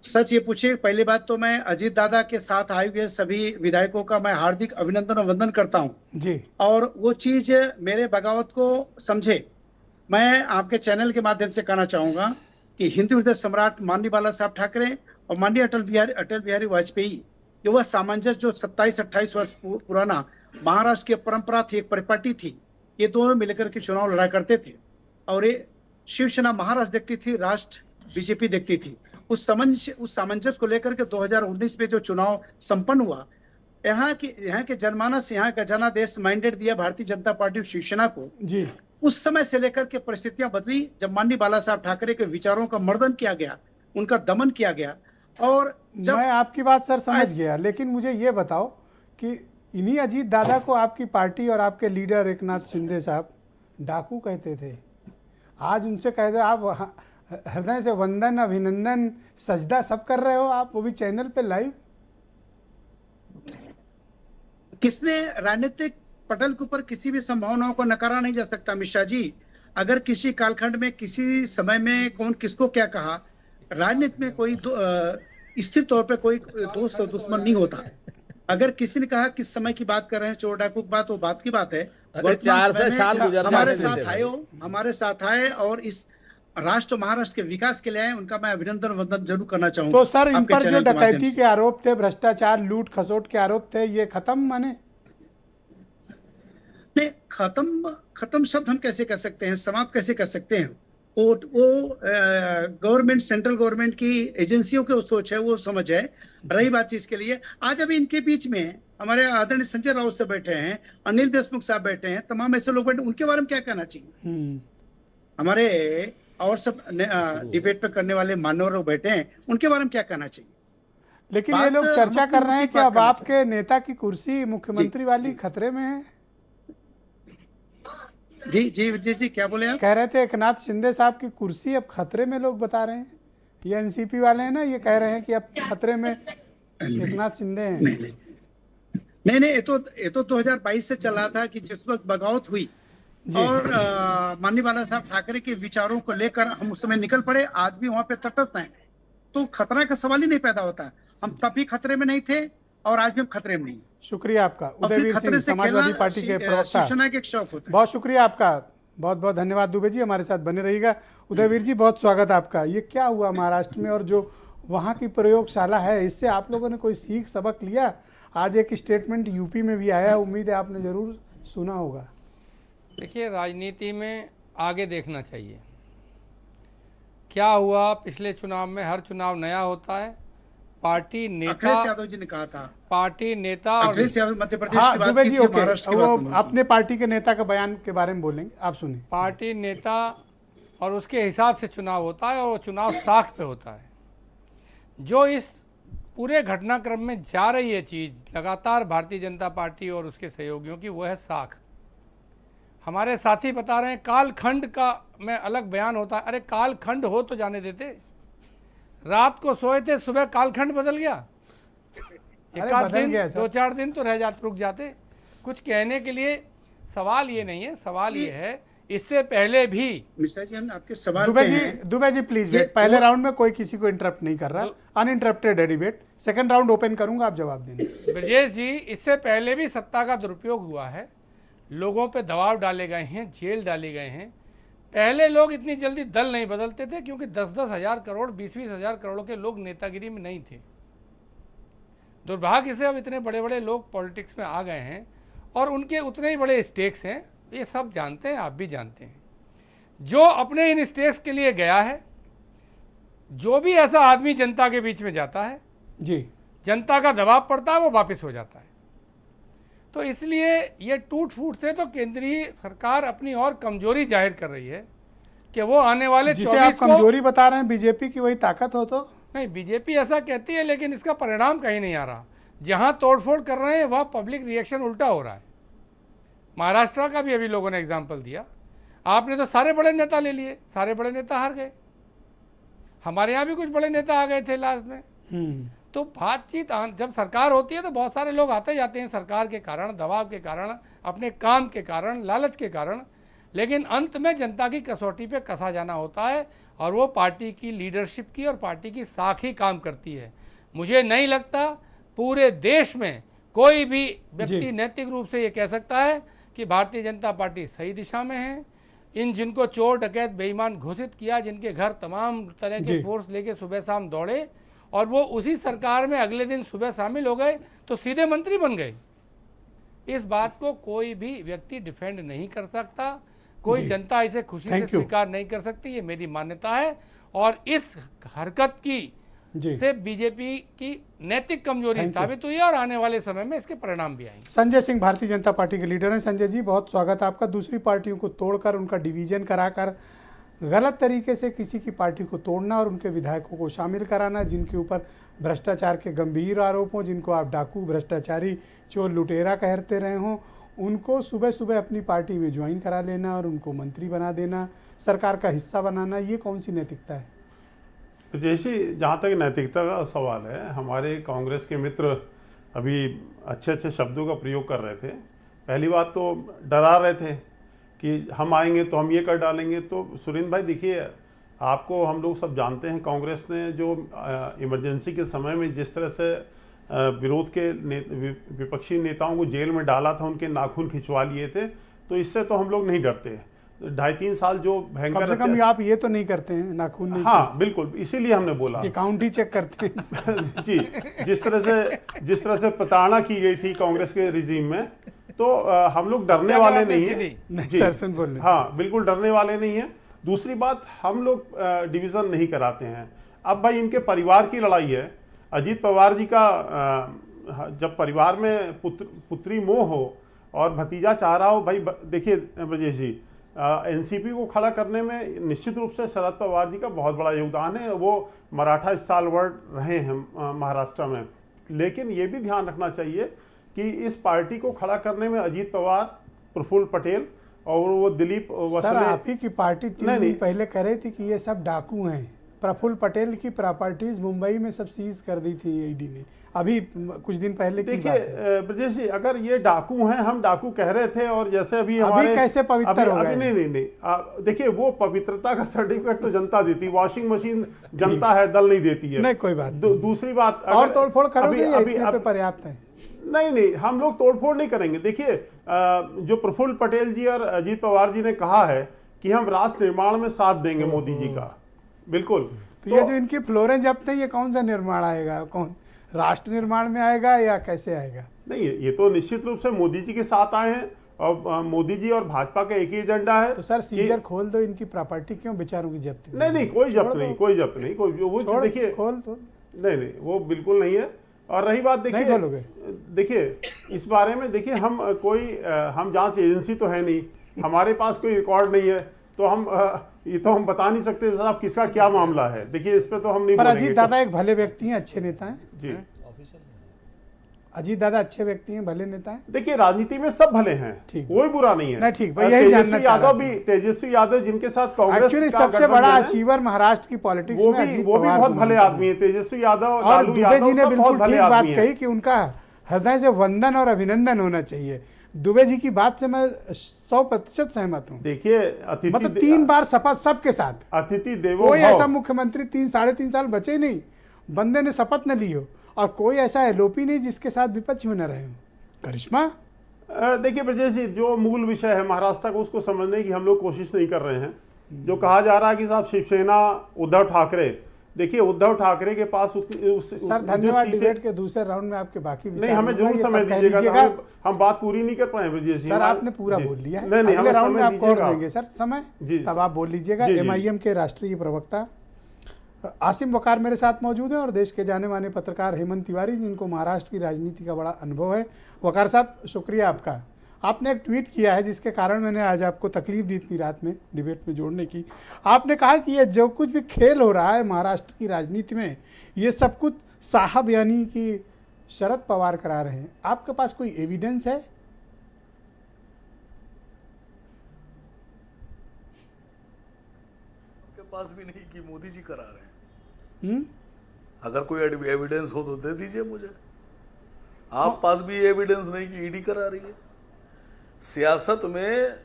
सच ये पूछे, पहली बात तो मैं अजीत दादा के साथ आए हुए सभी विधायकों का मैं हार्दिक अभिनंदन और वंदन करता हूं जी, और वो चीज मेरे बगावत को समझे। मैं आपके चैनल के माध्यम से कहना चाहूंगा कि हिंदू हृदय सम्राट माननीय बाला साहब ठाकरे और माननीय अटल बिहारी वाजपेयी, ये वह सामंजस्य जो 27-28 वर्ष पुराना महाराष्ट्र की परंपरा थी, एक परिपाटी थी, ये दोनों मिलकर के चुनाव लड़ा करते थे, और ये शिवसेना महाराष्ट्र देखती थी, राष्ट्र बीजेपी देखती थी। उस सामंजस्य को लेकर के 2019 में जो चुनाव संपन्न हुआ, यहाँ के जनमानस, यहाँ का जनादेश मैंडेट दिया भारतीय जनता पार्टी और शिवसेना को। जी उस समय से लेकर के परिस्थितियां बदली जब माननीय बाला साहब ठाकरे के विचारों का मर्दन किया गया, उनका दमन किया गया। और जब मैं आपकी बात सर समझ गया, लेकिन मुझे ये बताओ कि इन्हीं अजीत दादा को आपकी पार्टी और आपके लीडर एकनाथ शिंदे साहब डाकू कहते थे। आज उनसे कह दे आप हृदय से वंदन, अभिनंदन, सजदा सब कर रहे हो आप, वो भी चैनल पे लाइव। किसने राजनीतिक पटल के ऊपर किसी भी संभावनाओं को नकारा नहीं जा सकता मिश्रा जी। अगर किसी कालखंड में किसी समय में कौन किसको क्या कहा, राजनीति में कोई स्थिर तौर पे कोई दोस्त और दुश्मन नहीं होता। अगर किसी ने कहा किस समय की बात कर रहे हैं, चोर डाकू की बात, वो बात की बात है। वर्तमान समय में हमारे साथ आए और इस राष्ट्र महाराष्ट्र के विकास के लिए आए, उनका मैं अभिनंदन वंदन जरूर करना चाहूंगा। तो सर इन पर जो डकैती के आरोप थे, भ्रष्टाचार, लूट खसोट के आरोप थे, ये खत्म माने? नहीं, खत्म शब्द हम कैसे कर सकते हैं, समाप्त कैसे कर सकते हैं? वो गवर्नमेंट, सेंट्रल गवर्नमेंट की एजेंसियों की सोच है, वो समझ है। रही बात चीज के लिए, आज अभी इनके बीच में हमारे आदरणीय संजय राउत से बैठे हैं, अनिल देशमुख साहब बैठे हैं, तमाम ऐसे लोग बैठे, उनके बारे में क्या कहना चाहिए? हमारे और सब डिबेट पे करने वाले मान्यवर लोग बैठे हैं, उनके बारे में क्या कहना चाहिए? लेकिन ये लोग चर्चा कर रहे हैं कि अब आपके नेता की कुर्सी मुख्यमंत्री वाली खतरे में है। जी, क्या बोले आप? कह रहे थे एकनाथ शिंदे साहब की कुर्सी अब खतरे में, लोग बता रहे हैं। ये एनसीपी वाले हैं ना, ये कह रहे हैं कि अब खतरे में एकनाथ शिंदे हैं। नहीं, ये तो 2022 से चला था कि जिस वक्त बगावत हुई और माननीय बाला साहब ठाकरे के विचारों को लेकर हम उस समय निकल पड़े। आज भी वहां पे तटस्थ हैं, तो खतरा का सवाल ही नहीं पैदा होता। हम तब भी खतरे में नहीं थे और आज भी हम खतरे में नहीं। शुक्रिया आपका उदयवीर सिंह, समाजवादी पार्टी के प्रवक्ता। शिवसेना के शौक होता है। बहुत शुक्रिया आपका, बहुत बहुत धन्यवाद दुबे जी, हमारे साथ बने रहिएगा। उदयवीर जी बहुत स्वागत आपका। ये क्या हुआ महाराष्ट्र में और जो वहाँ की प्रयोगशाला है, इससे आप लोगों ने कोई सीख सबक लिया? आज एक स्टेटमेंट यूपी में भी आया, उम्मीद है आपने ज़रूर सुना होगा। देखिए, राजनीति में आगे देखना चाहिए। क्या हुआ पिछले चुनाव में? हर चुनाव नया होता है। पार्टी नेता, अखिलेश यादव जी ने कहा था, पार्टी नेता और अखिलेश यादव मध्य प्रदेश की बात की थी, महाराष्ट्र की बात वो अपने पार्टी के नेता का बयान के बारे में बोलेंगे, आप सुनिए। पार्टी नेता और उसके हिसाब से चुनाव होता है, और वो चुनाव साख पे होता है। जो इस पूरे घटनाक्रम में जा रही है चीज़ लगातार भारतीय जनता पार्टी और उसके सहयोगियों की, वो है साख। हमारे साथी बता रहे हैं कालखंड का में अलग बयान होता है। अरे कालखंड हो तो जाने देते। रात को सोए थे, सुबह कालखंड बदल गया। एक आध दिन, 2-4 दिन तो रुक जाते। कुछ कहने के लिए सवाल ये नहीं है। सवाल ये है, इससे पहले भी मिश्रा जी, हम आपके सवाल दुबे जी प्लीज वेट। पहले राउंड में कोई किसी को इंटरप्ट नहीं कर रहा, अनइंटरप्टेड है डिबेट। सेकंड राउंड ओपन करूंगा, आप जवाब देंगे। ब्रजेश जी, इससे पहले भी सत्ता का दुरुपयोग हुआ है, लोगों पे दबाव डाले गए हैं, जेल डाले गए हैं। पहले लोग इतनी जल्दी दल नहीं बदलते थे, क्योंकि 10-10 हज़ार करोड़, 20-20 हज़ार करोड़ के लोग नेतागिरी में नहीं थे। दुर्भाग्य से अब इतने बड़े बड़े लोग पॉलिटिक्स में आ गए हैं और उनके उतने ही बड़े स्टेक्स हैं। ये सब जानते हैं, आप भी जानते हैं। जो अपने इन स्टेक्स के लिए गया है, जो भी ऐसा आदमी जनता के बीच में जाता है जी, जनता का दबाव पड़ता है, वो वापस हो जाता है। तो इसलिए ये टूट फूट से तो केंद्रीय सरकार अपनी और कमजोरी जाहिर कर रही है कि वो आने वाले 24 आप कमजोरी बता रहे हैं बीजेपी की वही ताकत हो तो? नहीं, बीजेपी ऐसा कहती है, लेकिन इसका परिणाम कहीं नहीं आ रहा। जहां तोड़फोड़ कर रहे हैं वह पब्लिक रिएक्शन उल्टा हो रहा है। महाराष्ट्र का भी अभी लोगों ने एग्जाम्पल दिया। आपने तो सारे बड़े नेता ले लिए, सारे बड़े नेता हार गए। हमारे यहाँ भी कुछ बड़े नेता आ गए थे लास्ट में। तो बातचीत जब सरकार होती है तो बहुत सारे लोग आते जाते हैं, सरकार के कारण, दबाव के कारण, अपने काम के कारण, लालच के कारण। लेकिन अंत में जनता की कसौटी पे कसा जाना होता है, और वो पार्टी की लीडरशिप की और पार्टी की साख ही काम करती है। मुझे नहीं लगता पूरे देश में कोई भी व्यक्ति नैतिक रूप से ये कह सकता है कि भारतीय जनता पार्टी सही दिशा में है। इन जिनको चोर डकैत बेईमान घोषित किया, जिनके घर तमाम तरह के फोर्स लेके सुबह शाम दौड़े और वो उसी सरकार में अगले दिन सुबह शामिल हो गए तो सीधे मंत्री बन गए, इस बात को कोई भी व्यक्ति डिफेंड नहीं कर सकता। कोई जनता इसे खुशी से स्वीकार नहीं कर सकती, ये मेरी मान्यता है। और इस हरकत की जी। से बीजेपी की नैतिक कमजोरी Thank you. साबित हुई है और आने वाले समय में इसके परिणाम भी आएंगे। संजय सिंह भारतीय जनता पार्टी के लीडर हैं। संजय जी, बहुत स्वागत है आपका। दूसरी पार्टियों को तोड़कर, उनका डिवीजन कराकर, गलत तरीके से किसी की पार्टी को तोड़ना और उनके विधायकों को शामिल कराना, जिनके ऊपर भ्रष्टाचार के गंभीर आरोप हों, जिनको आप डाकू, भ्रष्टाचारी, चोर, लुटेरा कहते रहे हों, उनको सुबह सुबह अपनी पार्टी में ज्वाइन करा लेना और उनको मंत्री बना देना, सरकार का हिस्सा बनाना, ये कौन सी नैतिकता है? जैसी जहाँ तक नैतिकता का सवाल है, हमारे कांग्रेस के मित्र अभी अच्छे अच्छे शब्दों का प्रयोग कर रहे थे। पहली बात तो डरा रहे थे कि हम आएंगे तो हम ये कर डालेंगे। तो सुरेंद्र भाई देखिए, आपको हम लोग सब जानते हैं, कांग्रेस ने जो इमरजेंसी के समय में जिस तरह से विरोध के विपक्षी नेताओं को जेल में डाला था, उनके नाखून खिंचवा लिए थे, तो इससे तो हम लोग नहीं डरते। 2.5-3 साल जो भयंकर, कम से कम आप ये तो नहीं करते हैं, नाखून नहीं? हाँ बिल्कुल, इसीलिए हमने बोला अकाउंट ही चेक करते हैं। जी, जिस तरह से प्रताड़ना की गई थी कांग्रेस के रिजीम में, तो हम लोग डरने वाले नहीं हैं। जी, हाँ बिल्कुल डरने वाले नहीं हैं। दूसरी बात, हम लोग डिवीज़न नहीं कराते हैं। अब भाई इनके परिवार की लड़ाई है। अजीत पवार जी का जब परिवार में पुत्री मोह हो और भतीजा चाह रहा हो, भाई देखिए ब्रजेश जी, एनसीपी को खड़ा करने में निश्चित रूप से शरद पवार जी का बहुत बड़ा योगदान है। वो मराठा स्टालवर्ड रहे हैं महाराष्ट्र में। लेकिन ये भी ध्यान रखना चाहिए कि इस पार्टी को खड़ा करने में अजीत पवार, प्रफुल्ल पटेल और वो दिलीप सर, आप ही की पार्टी 3 दिन पहले कह रही थी कि ये सब डाकू हैं। प्रफुल्ल पटेल की प्रॉपर्टीज मुंबई में सब सीज कर दी थी ईडी ने, अभी कुछ दिन पहले की बात है। देखिए ब्रजेश जी, अगर ये डाकू हैं, हम डाकू कह रहे थे, और जैसे अभी कैसे पवित्र हो गए? नहीं, देखिए वो पवित्रता का सर्टिफिकेट तो जनता देती, वॉशिंग मशीन जनता है, दल नहीं देती है। नहीं, कोई बात। दूसरी बात, और तोड़फोड़ करोगे या इतने पे पर्याप्त है? नहीं, हम लोग तोड़फोड़ नहीं करेंगे। देखिए, जो प्रफुल्ल पटेल जी और अजीत पवार जी ने कहा है कि हम राष्ट्र निर्माण में साथ देंगे मोदी जी का, बिल्कुल। तो ये जो इनकी फ्लोरें जब्त है, ये कौन सा निर्माण आएगा? कौन राष्ट्र निर्माण में आएगा या कैसे आएगा? नहीं, ये तो निश्चित रूप से मोदी जी के साथ आए हैं, और मोदी जी और भाजपा का एक ही एजेंडा है। तो सर सीजर खोल दो, इनकी प्रॉपर्टी क्यों बेचारों की जब्त? नहीं, कोई जब्त नहीं, कोई जब्त नहीं, वो देखिए, खोल दो। नहीं, वो बिल्कुल नहीं है। और रही बात, देखिए इस बारे में, देखिए हम जांच एजेंसी तो है नहीं, हमारे पास कोई रिकॉर्ड नहीं है, तो हम बता नहीं सकते साहब किसका क्या मामला है। देखिए इस पे तो हम नहीं बोलेंगे। अजीत दादा एक भले व्यक्ति हैं, अच्छे नेता हैं जी। अजीत दादा अच्छे व्यक्ति हैं, भले नेता हैं। देखिए राजनीति में सब भले हैं, कोई बुरा नहीं है। नहीं, ठीक, यही जानना चाह रहा हूं। तेजस्वी यादव जिनके साथ कांग्रेस एक्चुअली सबसे बड़ा अचीवर महाराष्ट्र की पॉलिटिक्स में वो भी बहुत भले आदमी है, तेजस्वी यादव। और दुबे जी ने बिल्कुल ठीक बात कही कि उनका हृदय से वंदन और अभिनंदन होना चाहिए। दुबे जी की बात से मैं 100% सहमत हूँ। देखिए, मतलब 3 बार शपथ सबके साथ, अतिथि देवो कोई ऐसा मुख्यमंत्री 3-3.5 साल बचे नहीं बंदे ने शपथ न ली हो, और कोई ऐसा एलओपी नहीं जिसके साथ विपक्ष में न रहे हो। करिश्मा, देखिए ब्रजेश जी, जो मूल विषय है महाराष्ट्र को, उसको समझने की हम लोग कोशिश नहीं कर रहे हैं। जो कहा जा रहा है कि साहब शिवसेना, उद्धव ठाकरे, देखिए उद्धव ठाकरे के पास सर धन्यवाद। डिबेट के दूसरे राउंड में आपके बाकी विचार नहीं, हमें जरूर समय दीजिएगा, हम बात पूरी नहीं कर पाए ब्रजेश जी। सर आपने पूरा बोल लिया है, नहीं, अगले राउंड में आपको और देंगे सर समय, तब आप बोल लीजिएगा। जी। एमआईएम के राष्ट्रीय प्रवक्ता आसिम वकार मेरे साथ मौजूद हैं, और देश के जाने माने पत्रकार हेमंत तिवारी, जिनको महाराष्ट्र की राजनीति का बड़ा अनुभव है। वकार साहब, शुक्रिया आपका। आपने एक ट्वीट किया है जिसके कारण मैंने आज आपको तकलीफ दी इतनी रात में डिबेट में जोड़ने की। आपने कहा कि ये जो कुछ भी खेल हो रहा है महाराष्ट्र की राजनीति में, ये सब कुछ साहब यानी कि शरद पवार करा रहे हैं। आपके पास कोई एविडेंस है? आपके पास भी नहीं कि मोदी जी करा रहे हैं। अगर कोई एविडेंस हो तो दे दीजिए मुझे। आप पास भी एविडेंस नहीं कि ईडी करा रही है। सियासत में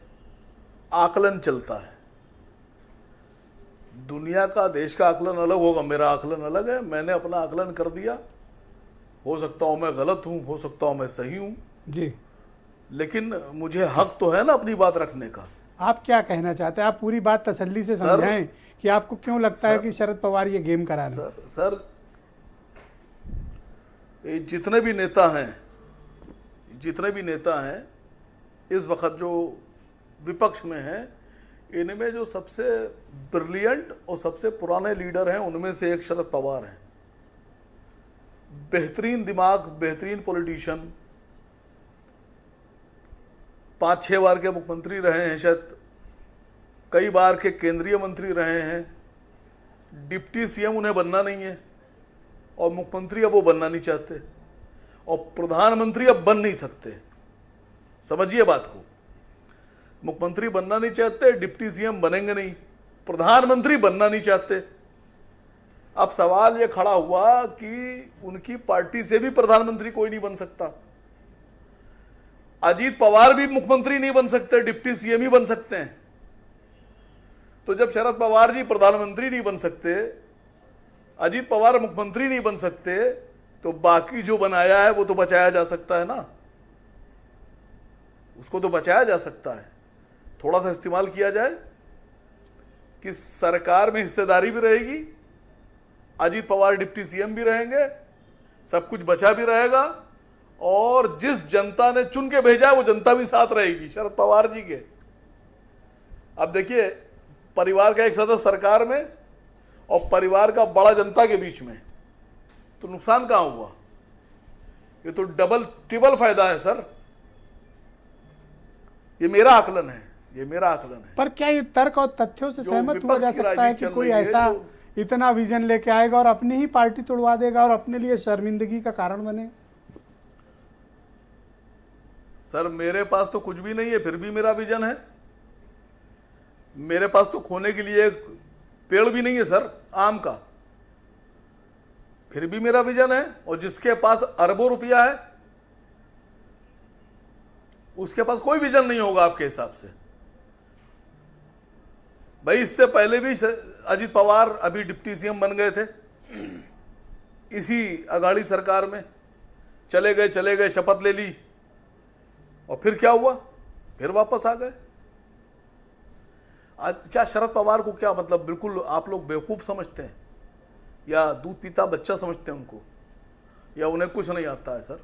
आकलन चलता है, दुनिया का, देश का आकलन अलग होगा, मेरा आकलन अलग है। मैंने अपना आकलन कर दिया, हो सकता हूं मैं गलत हूं, हो सकता हूं मैं सही हूं जी, लेकिन मुझे हक तो है ना अपनी बात रखने का। आप क्या कहना चाहते हैं? आप पूरी बात तसल्ली से समझाएं कि आपको क्यों लगता है कि शरद पवार ये गेम करा रहे हैं। सर ये जितने भी नेता हैं इस वक्त जो विपक्ष में हैं, इनमें जो सबसे ब्रिलियंट और सबसे पुराने लीडर हैं, उनमें से एक शरद पवार हैं। बेहतरीन दिमाग, बेहतरीन पॉलिटिशियन, 5-6 बार के मुख्यमंत्री रहे हैं, शायद कई बार के केंद्रीय मंत्री रहे हैं। डिप्टी सीएम उन्हें बनना नहीं है और मुख्यमंत्री अब वो बनना नहीं चाहते और प्रधानमंत्री अब बन नहीं सकते। समझिए बात को, मुख्यमंत्री बनना नहीं चाहते, डिप्टी सीएम बनेंगे नहीं, प्रधानमंत्री बनना नहीं चाहते। अब सवाल ये खड़ा हुआ कि उनकी पार्टी से भी प्रधानमंत्री कोई नहीं बन सकता। अजीत पवार भी मुख्यमंत्री नहीं बन सकते, डिप्टी सीएम ही बन सकते हैं। तो जब शरद पवार जी प्रधानमंत्री नहीं बन सकते, अजीत पवार मुख्यमंत्री नहीं बन सकते, तो बाकी जो बनाया है वो तो बचाया जा सकता है ना, उसको तो बचाया जा सकता है। थोड़ा सा इस्तेमाल किया जाए कि सरकार में हिस्सेदारी भी रहेगी, अजीत पवार डिप्टी सीएम भी रहेंगे, सब कुछ बचा भी रहेगा और जिस जनता ने चुन के भेजा है वो जनता भी साथ रहेगी शरद पवार जी के। अब देखिए, परिवार का एक सदस्य सरकार में और परिवार का बड़ा जनता के बीच में, तो नुकसान कहां हुआ? ये तो डबल ट्रिपल फायदा है सर। ये मेरा आकलन है, ये मेरा आकलन है। पर क्या ये तर्क और तथ्यों से जो सहमत हुआ जा विपक्ष की सकता है कि राजनीति कोई चल रही है, ऐसा तो इतना विजन लेके आएगा और अपनी ही पार्टी तोड़वा देगा और अपने लिए शर्मिंदगी का कारण बने? सर मेरे पास तो कुछ भी नहीं है, फिर भी मेरा विजन है। मेरे पास तो खोने के लिए एक पेड़ भी नहीं है सर, आम का, फिर भी मेरा विजन है। और जिसके पास अरबों रुपया है उसके पास कोई विजन नहीं होगा आपके हिसाब से? भाई इससे पहले भी अजीत पवार अभी डिप्टी सीएम बन गए थे इसी अगाड़ी सरकार में, चले गए, शपथ ले ली और फिर क्या हुआ? फिर वापस आ गए। आज क्या शरद पवार को क्या मतलब बिल्कुल आप लोग बेवकूफ समझते हैं या दूध पीता बच्चा समझते हैं उनको, या उन्हें कुछ नहीं आता है सर?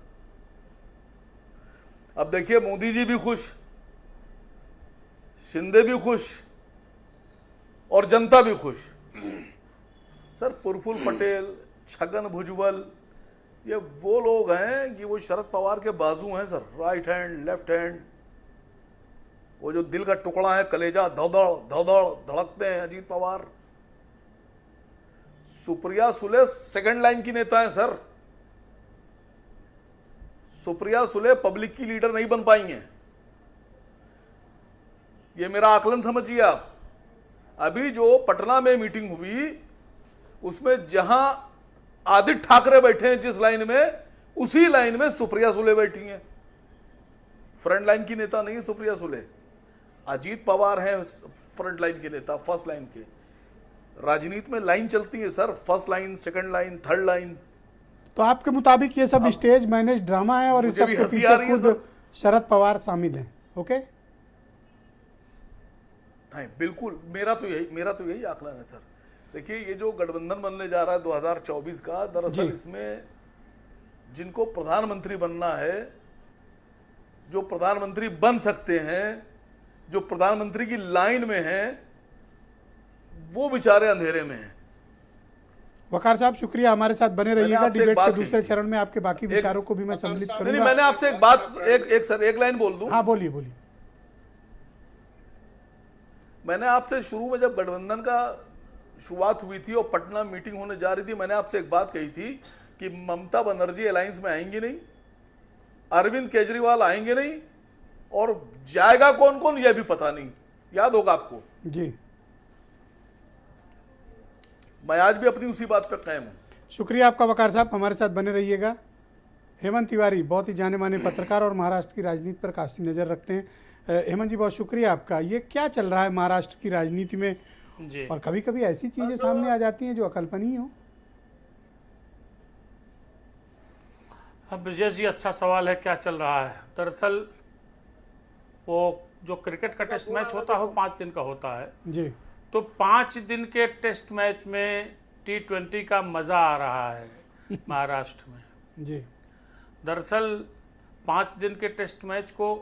अब देखिए, मोदी जी भी खुश, शिंदे भी खुश और जनता भी खुश। सर प्रफुल्ल पटेल, छगन भुजबल, ये वो लोग हैं कि वो शरद पवार के बाजू हैं sir, right hand left hand. वो जो दिल का टुकड़ा है, कलेजा धड़धड़ धड़कते हैं अजीत पवार। सुप्रिया सुले सेकंड लाइन की नेता है सर। सुप्रिया सुले पब्लिक की लीडर नहीं बन पाई हैं, ये मेरा आकलन समझिए आप। अभी जो पटना में मीटिंग हुई उसमें जहां आदित्य ठाकरे बैठे हैं जिस लाइन में, उसी लाइन में सुप्रिया सुले बैठी हैं। फ्रंट लाइन की नेता नहीं है सुप्रिया सुले, अजीत पवार हैं फ्रंट लाइन के नेता, फर्स्ट लाइन के। राजनीति में लाइन चलती है sir, first line, second line, third line. तो आपके मुताबिक ये सब स्टेज मैनेज ड्रामा है और इस सब के पीछे खुद शरद पवार शामिल हैं? ओके, नहीं बिल्कुल, मेरा तो यही आकलन है सर। देखिए, ये जो गठबंधन बनने जा रहा है 2024 का, दरअसल इसमें जिनको प्रधानमंत्री बनना है, जो प्रधानमंत्री बन सकते हैं, जो प्रधानमंत्री की लाइन में हैं, वो बेचारे अंधेरे में हैं। वकार साहब शुक्रिया, हमारे साथ बने रहिएगा। डिबेट के दूसरे चरण में आपके बाकी विचारों को भी मैं सम्मिलित करूंगा। नहीं, मैंने आपसे एक बात, एक लाइन बोल दूं? हाँ बोलिए। मैंने आपसे शुरू में जब गठबंधन का शुरुआत हुई थी और पटना मीटिंग होने जा रही थी, मैंने आपसे एक बात कही थी कि ममता बनर्जी अलायंस में आएंगी नहीं, अरविंद केजरीवाल आएंगे नहीं, और जाएगा कौन कौन यह भी पता नहीं। याद होगा आपको जी। मैं आज भी अपनी उसी बात पर कायम हूं। शुक्रिया आपका वकार साहब, हमारे साथ बने रहिएगा। हेमंत तिवारी बहुत ही जाने माने पत्रकार और महाराष्ट्र की राजनीति पर काफ़ी नज़र रखते हैं। हेमंत जी बहुत शुक्रिया आपका। ये क्या चल रहा है महाराष्ट्र की राजनीति में जी। और कभी कभी ऐसी चीज़ें सामने आ जाती हैं जो अकल्पनीय हो? अब ब्रजेश जी, अच्छा सवाल है, क्या चल रहा है। दरअसल वो जो क्रिकेट का टेस्ट मैच होता है वो 5 दिन का होता है जी। तो 5 दिन के टेस्ट मैच में T20 का मज़ा आ रहा है महाराष्ट्र में जी। दरअसल 5 दिन के टेस्ट मैच को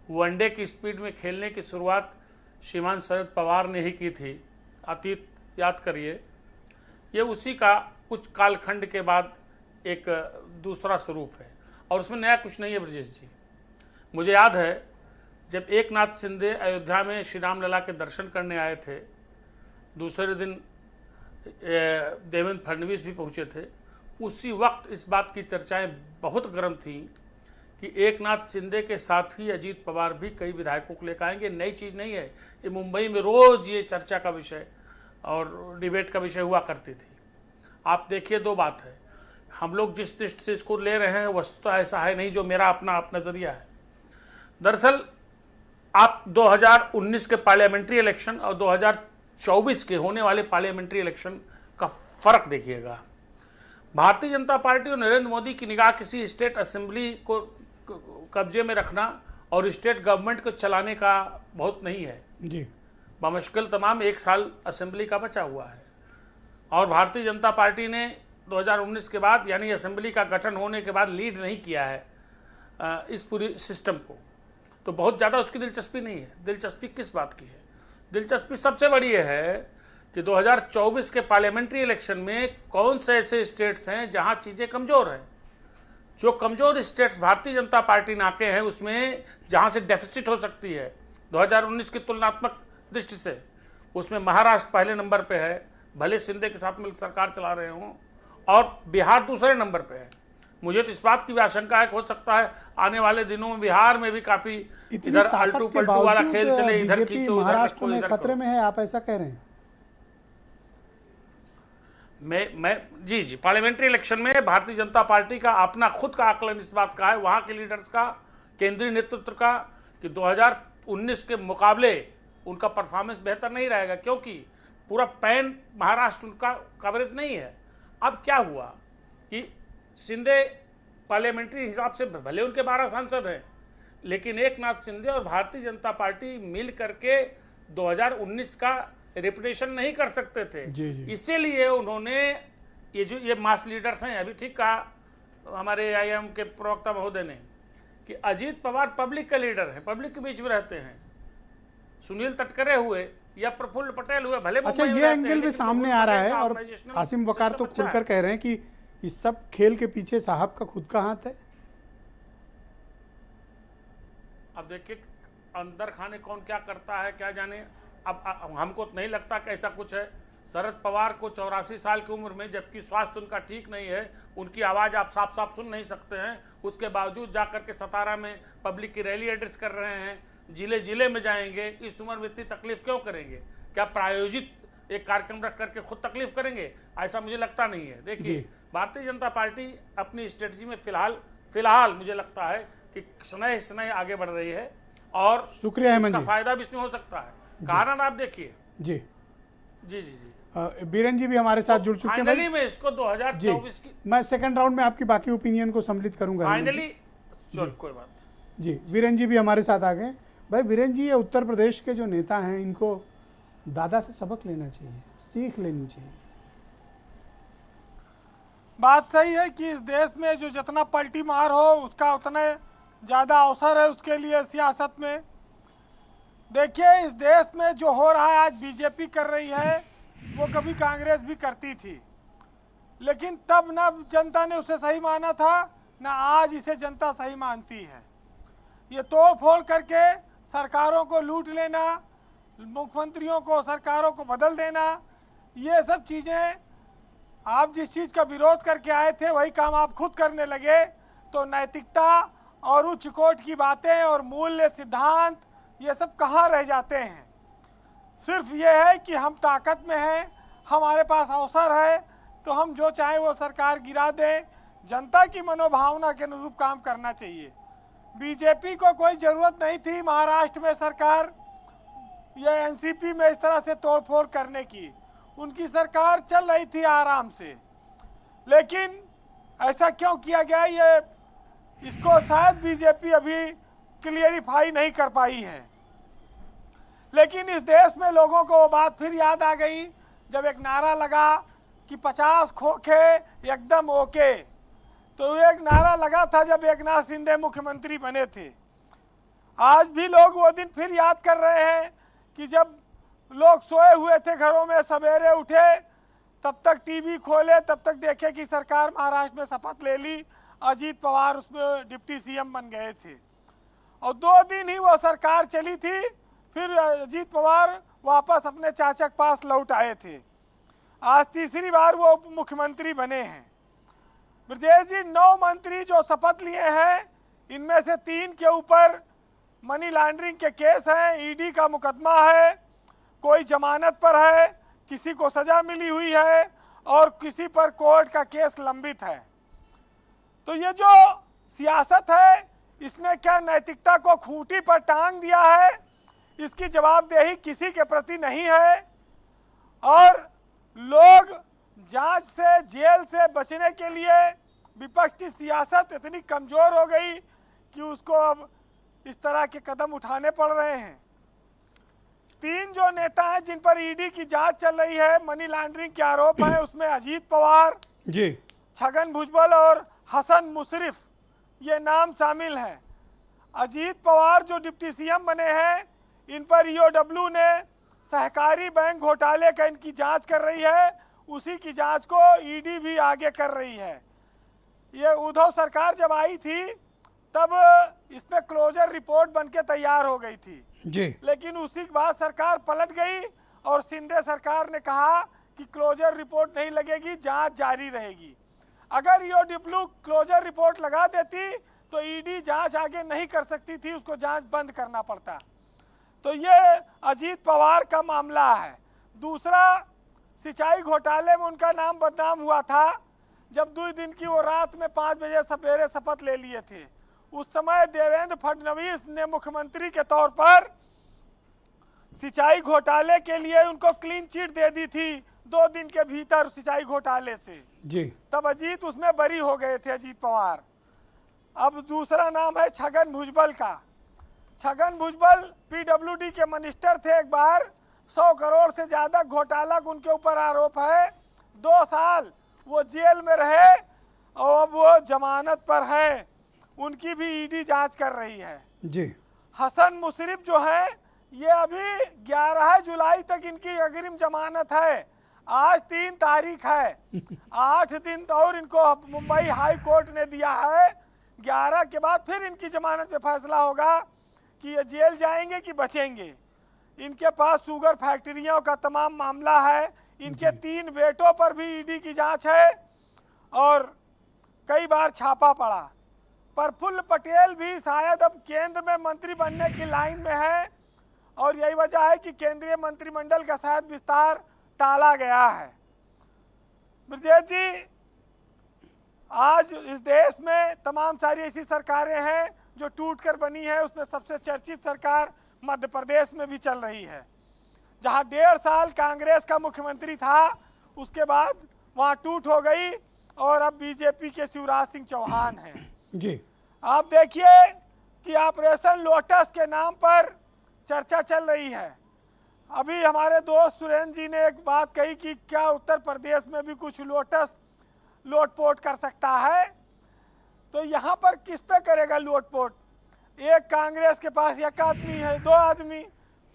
वनडे की स्पीड में खेलने की शुरुआत श्रीमान शरद पवार ने ही की थी। अतीत याद करिए, ये उसी का कुछ कालखंड के बाद एक दूसरा स्वरूप है और उसमें नया कुछ नहीं है ब्रजेश जी। मुझे याद है जब एकनाथ शिंदे अयोध्या में श्री राम लला के दर्शन करने आए थे, दूसरे दिन देवेंद्र फडणवीस भी पहुंचे थे, उसी वक्त इस बात की चर्चाएं बहुत गर्म थी कि एकनाथ शिंदे के साथ ही अजीत पवार भी कई विधायकों को लेकर आएंगे। नई चीज़ नहीं है, ये मुंबई में रोज ये चर्चा का विषय और डिबेट का विषय हुआ करती थी। आप देखिए, दो बात है, हम लोग जिस दृष्टि से इसको ले रहे हैं वस्तुतः ऐसा है नहीं जो मेरा अपना नज़रिया है। दरअसल आप 2019 के पार्लियामेंट्री इलेक्शन और 2024 के होने वाले पार्लियामेंट्री इलेक्शन का फर्क देखिएगा। भारतीय जनता पार्टी और नरेंद्र मोदी की निगाह किसी स्टेट असेंबली को कब्जे में रखना और स्टेट गवर्नमेंट को चलाने का बहुत नहीं है जी। बमुश्किल तमाम 1 साल असेंबली का बचा हुआ है और भारतीय जनता पार्टी ने 2019 के बाद यानी असेंबली का गठन होने के बाद लीड नहीं किया है इस पूरी सिस्टम को, तो बहुत ज़्यादा उसकी दिलचस्पी नहीं है। दिलचस्पी किस बात की है? दिलचस्पी सबसे बड़ी ये है कि 2024 के पार्लियामेंट्री इलेक्शन में कौन से ऐसे स्टेट्स हैं जहां चीज़ें कमज़ोर हैं। जो कमज़ोर स्टेट्स भारतीय जनता पार्टी नाके हैं उसमें जहां से डेफिसिट हो सकती है 2019 की तुलनात्मक दृष्टि से, उसमें महाराष्ट्र पहले नंबर पे है, भले शिंदे के साथ मिलकर सरकार चला रहे हों, और बिहार दूसरे नंबर पे है। मुझे तो इस बात की भी आशंका है कि हो सकता है आने वाले दिनों में बिहार में भी काफ़ी इधर अल्टू पल्टू वाला खेल चले, इधर खींचो महाराष्ट्र में खतरे में है, आप ऐसा कह रहे हैं? मैं जी पार्लियामेंट्री इलेक्शन में भारतीय जनता पार्टी का अपना खुद का आकलन इस बात का है, वहाँ के लीडर्स का, केंद्रीय नेतृत्व का, कि 2019 के मुकाबले उनका परफॉर्मेंस बेहतर नहीं रहेगा क्योंकि पूरा पैन महाराष्ट्र उनका कवरेज नहीं है। अब क्या हुआ कि शिंदे पार्लियामेंट्री हिसाब से भले उनके 12 सांसद हैं, लेकिन एकनाथ शिंदे और भारतीय जनता पार्टी मिल करके 2019 का रिपीटेशन नहीं कर सकते थे। इसीलिए उन्होंने ये मास लीडर्स हैं, अभी ठीक कहा हमारे आईएम के प्रवक्ता महोदय ने कि अजीत पवार पब्लिक का लीडर है, पब्लिक के बीच में रहते हैं। सुनील तटकरे हुए या प्रफुल्ल पटेल हुए, भले अच्छा ये एंगल भी सामने आ रहा है और आसिम वकार तो खुलकर कह रहे हैं कि इस सब खेल के पीछे साहब का खुद का हाथ है। अब देखिए अंदर खाने कौन क्या करता है क्या जाने। अब हमको तो नहीं लगता कि ऐसा कुछ है। शरद पवार को 84 साल की उम्र में, जबकि स्वास्थ्य उनका ठीक नहीं है, उनकी आवाज़ आप साफ साफ सुन नहीं सकते हैं, उसके बावजूद जा करके सतारा में पब्लिक की रैली एड्रेस कर रहे हैं, जिले जिले में जाएंगे। इस उम्र में इतनी तकलीफ क्यों करेंगे? क्या प्रायोजित एक कार्यक्रम रख करके खुद तकलीफ करेंगे? ऐसा मुझे लगता नहीं है। देखिए भारतीय जनता पार्टी अपनी स्ट्रेटजी में फिलहाल मुझे लगता है कि स्नय आगे बढ़ रही है और शुक्रिया हेमंत जी, फायदा भी इसमें हो सकता है। कारण आप देखिए जी जी जी जी बीरेन जी भी हमारे साथ जुड़ चुके हैं। फाइनली में इसको 2024 की मैं सेकंड राउंड में आपकी बाकी ओपिनियन को सम्मिलित करूंगा। फाइनली कोई बात जी, वीरेन जी भी हमारे साथ आ गए। भाई वीरेन जी, ये उत्तर प्रदेश के जो नेता हैं इनको दादा से सबक लेना चाहिए, सीख लेनी चाहिए। बात सही है कि इस देश में जो जितना पलटी मार हो उसका उतना ज़्यादा अवसर है उसके लिए सियासत में। देखिए इस देश में जो हो रहा है आज बीजेपी कर रही है वो कभी कांग्रेस भी करती थी, लेकिन तब ना जनता ने उसे सही माना था ना आज इसे जनता सही मानती है। ये तोड़ फोड़ करके सरकारों को लूट लेना, मुख्यमंत्रियों को सरकारों को बदल देना, ये सब चीज़ें आप जिस चीज़ का विरोध करके आए थे वही काम आप खुद करने लगे तो नैतिकता और उच्च कोट की बातें और मूल्य सिद्धांत ये सब कहाँ रह जाते हैं। सिर्फ ये है कि हम ताकत में हैं, हमारे पास अवसर है तो हम जो चाहें वो सरकार गिरा दें। जनता की मनोभावना के अनुरूप काम करना चाहिए। बीजेपी को कोई ज़रूरत नहीं थी महाराष्ट्र में सरकार या एनसीपी में इस तरह से तोड़फोड़ करने की, उनकी सरकार चल रही थी आराम से। लेकिन ऐसा क्यों किया गया ये इसको शायद बीजेपी अभी क्लियरिफाई नहीं कर पाई है। लेकिन इस देश में लोगों को वो बात फिर याद आ गई जब एक नारा लगा कि 50 खोखे एकदम ओके। तो एक नारा लगा था जब एकनाथ शिंदे मुख्यमंत्री बने थे। आज भी लोग वो दिन फिर याद कर रहे हैं कि जब लोग सोए हुए थे घरों में, सवेरे उठे तब तक टीवी खोले, तब तक देखे कि सरकार महाराष्ट्र में शपथ ले ली, अजीत पवार उसमें डिप्टी सीएम बन गए थे और 2 दिन ही वो सरकार चली थी, फिर अजीत पवार वापस अपने चाचा के पास लौट आए थे। आज तीसरी बार वो उप मुख्यमंत्री बने हैं। ब्रजेश जी, 9 मंत्री जो शपथ लिए हैं, इनमें से 3 के ऊपर मनी लॉन्ड्रिंग के केस हैं, ईडी का मुकदमा है, कोई जमानत पर है, किसी को सजा मिली हुई है और किसी पर कोर्ट का केस लंबित है। तो ये जो सियासत है, इसने क्या नैतिकता को खूंटी पर टांग दिया है, इसकी जवाबदेही किसी के प्रति नहीं है और लोग जांच से, जेल से बचने के लिए विपक्ष की सियासत इतनी कमजोर हो गई कि उसको अब इस तरह के कदम उठाने पड़ रहे हैं। 3 जो नेता हैं जिन पर ईडी की जांच चल रही है, मनी लॉन्ड्रिंग के आरोप हैं, उसमें अजीत पवार जी, छगन भुजबल और हसन मुशर्रफ ये नाम शामिल हैं। अजीत पवार जो डिप्टी सीएम बने हैं, इन पर ईओडब्ल्यू ने सहकारी बैंक घोटाले का इनकी जांच कर रही है, उसी की जांच को ईडी भी आगे कर रही है। ये उद्धव सरकार जब आई थी तब इस पे क्लोजर रिपोर्ट बनके तैयार हो गई थी जी, लेकिन उसी के बाद सरकार पलट गई और शिंदे सरकार ने कहा कि क्लोजर रिपोर्ट नहीं लगेगी, जांच जारी रहेगी। अगर ईओडब्ल्यू क्लोजर रिपोर्ट लगा देती तो ईडी जांच आगे नहीं कर सकती थी, उसको जांच बंद करना पड़ता। तो ये अजीत पवार का मामला है। दूसरा, सिंचाई घोटाले में उनका नाम बदनाम हुआ था जब 2 दिन की वो रात में 5 बजे सवेरे शपथ ले लिए थे। उस समय देवेंद्र फडणवीस ने मुख्यमंत्री के तौर पर सिंचाई घोटाले के लिए उनको क्लीन चिट दे दी थी 2 दिन के भीतर सिंचाई घोटाले से जी, तब अजीत उसमें बरी हो गए थे, अजीत पवार। अब दूसरा नाम है छगन भुजबल का। छगन भुजबल पीडब्ल्यूडी के मिनिस्टर थे एक बार, 100 करोड़ से ज्यादा घोटाला का उनके ऊपर आरोप है। 2 साल वो जेल में रहे और अब वो जमानत पर हैं, उनकी भी ईडी जांच कर रही है जी। हसन मुशर्रफ जो है, ये अभी 11 जुलाई तक इनकी अग्रिम जमानत है। आज 3 तारीख है, 8 दिन और इनको मुंबई हाई कोर्ट ने दिया है। 11 के बाद फिर इनकी जमानत पे फैसला होगा कि ये जेल जाएंगे कि बचेंगे। इनके पास शुगर फैक्ट्रियों का तमाम मामला है, इनके 3 बेटों पर भी ईडी की जांच है और कई बार छापा पड़ा। प्रफुल्ल पटेल भी शायद अब केंद्र में मंत्री बनने की लाइन में है और यही वजह है कि केंद्रीय मंत्रिमंडल का शायद विस्तार टाला गया है। ब्रजेश जी, आज इस देश में तमाम सारी ऐसी सरकारें हैं जो टूटकर बनी है। उसमें सबसे चर्चित सरकार मध्य प्रदेश में भी चल रही है, जहां 1.5 साल कांग्रेस का मुख्यमंत्री था, उसके बाद वहां टूट हो गई और अब बीजेपी के शिवराज सिंह चौहान हैं जी। आप देखिए कि ऑपरेशन लोटस के नाम पर चर्चा चल रही है। अभी हमारे दोस्त सुरेंद्र जी ने एक बात कही कि क्या उत्तर प्रदेश में भी कुछ लोटस लोटपोट कर सकता है, तो यहाँ पर किस पे करेगा लोटपोट? एक कांग्रेस के पास 1 आदमी है, 2 आदमी,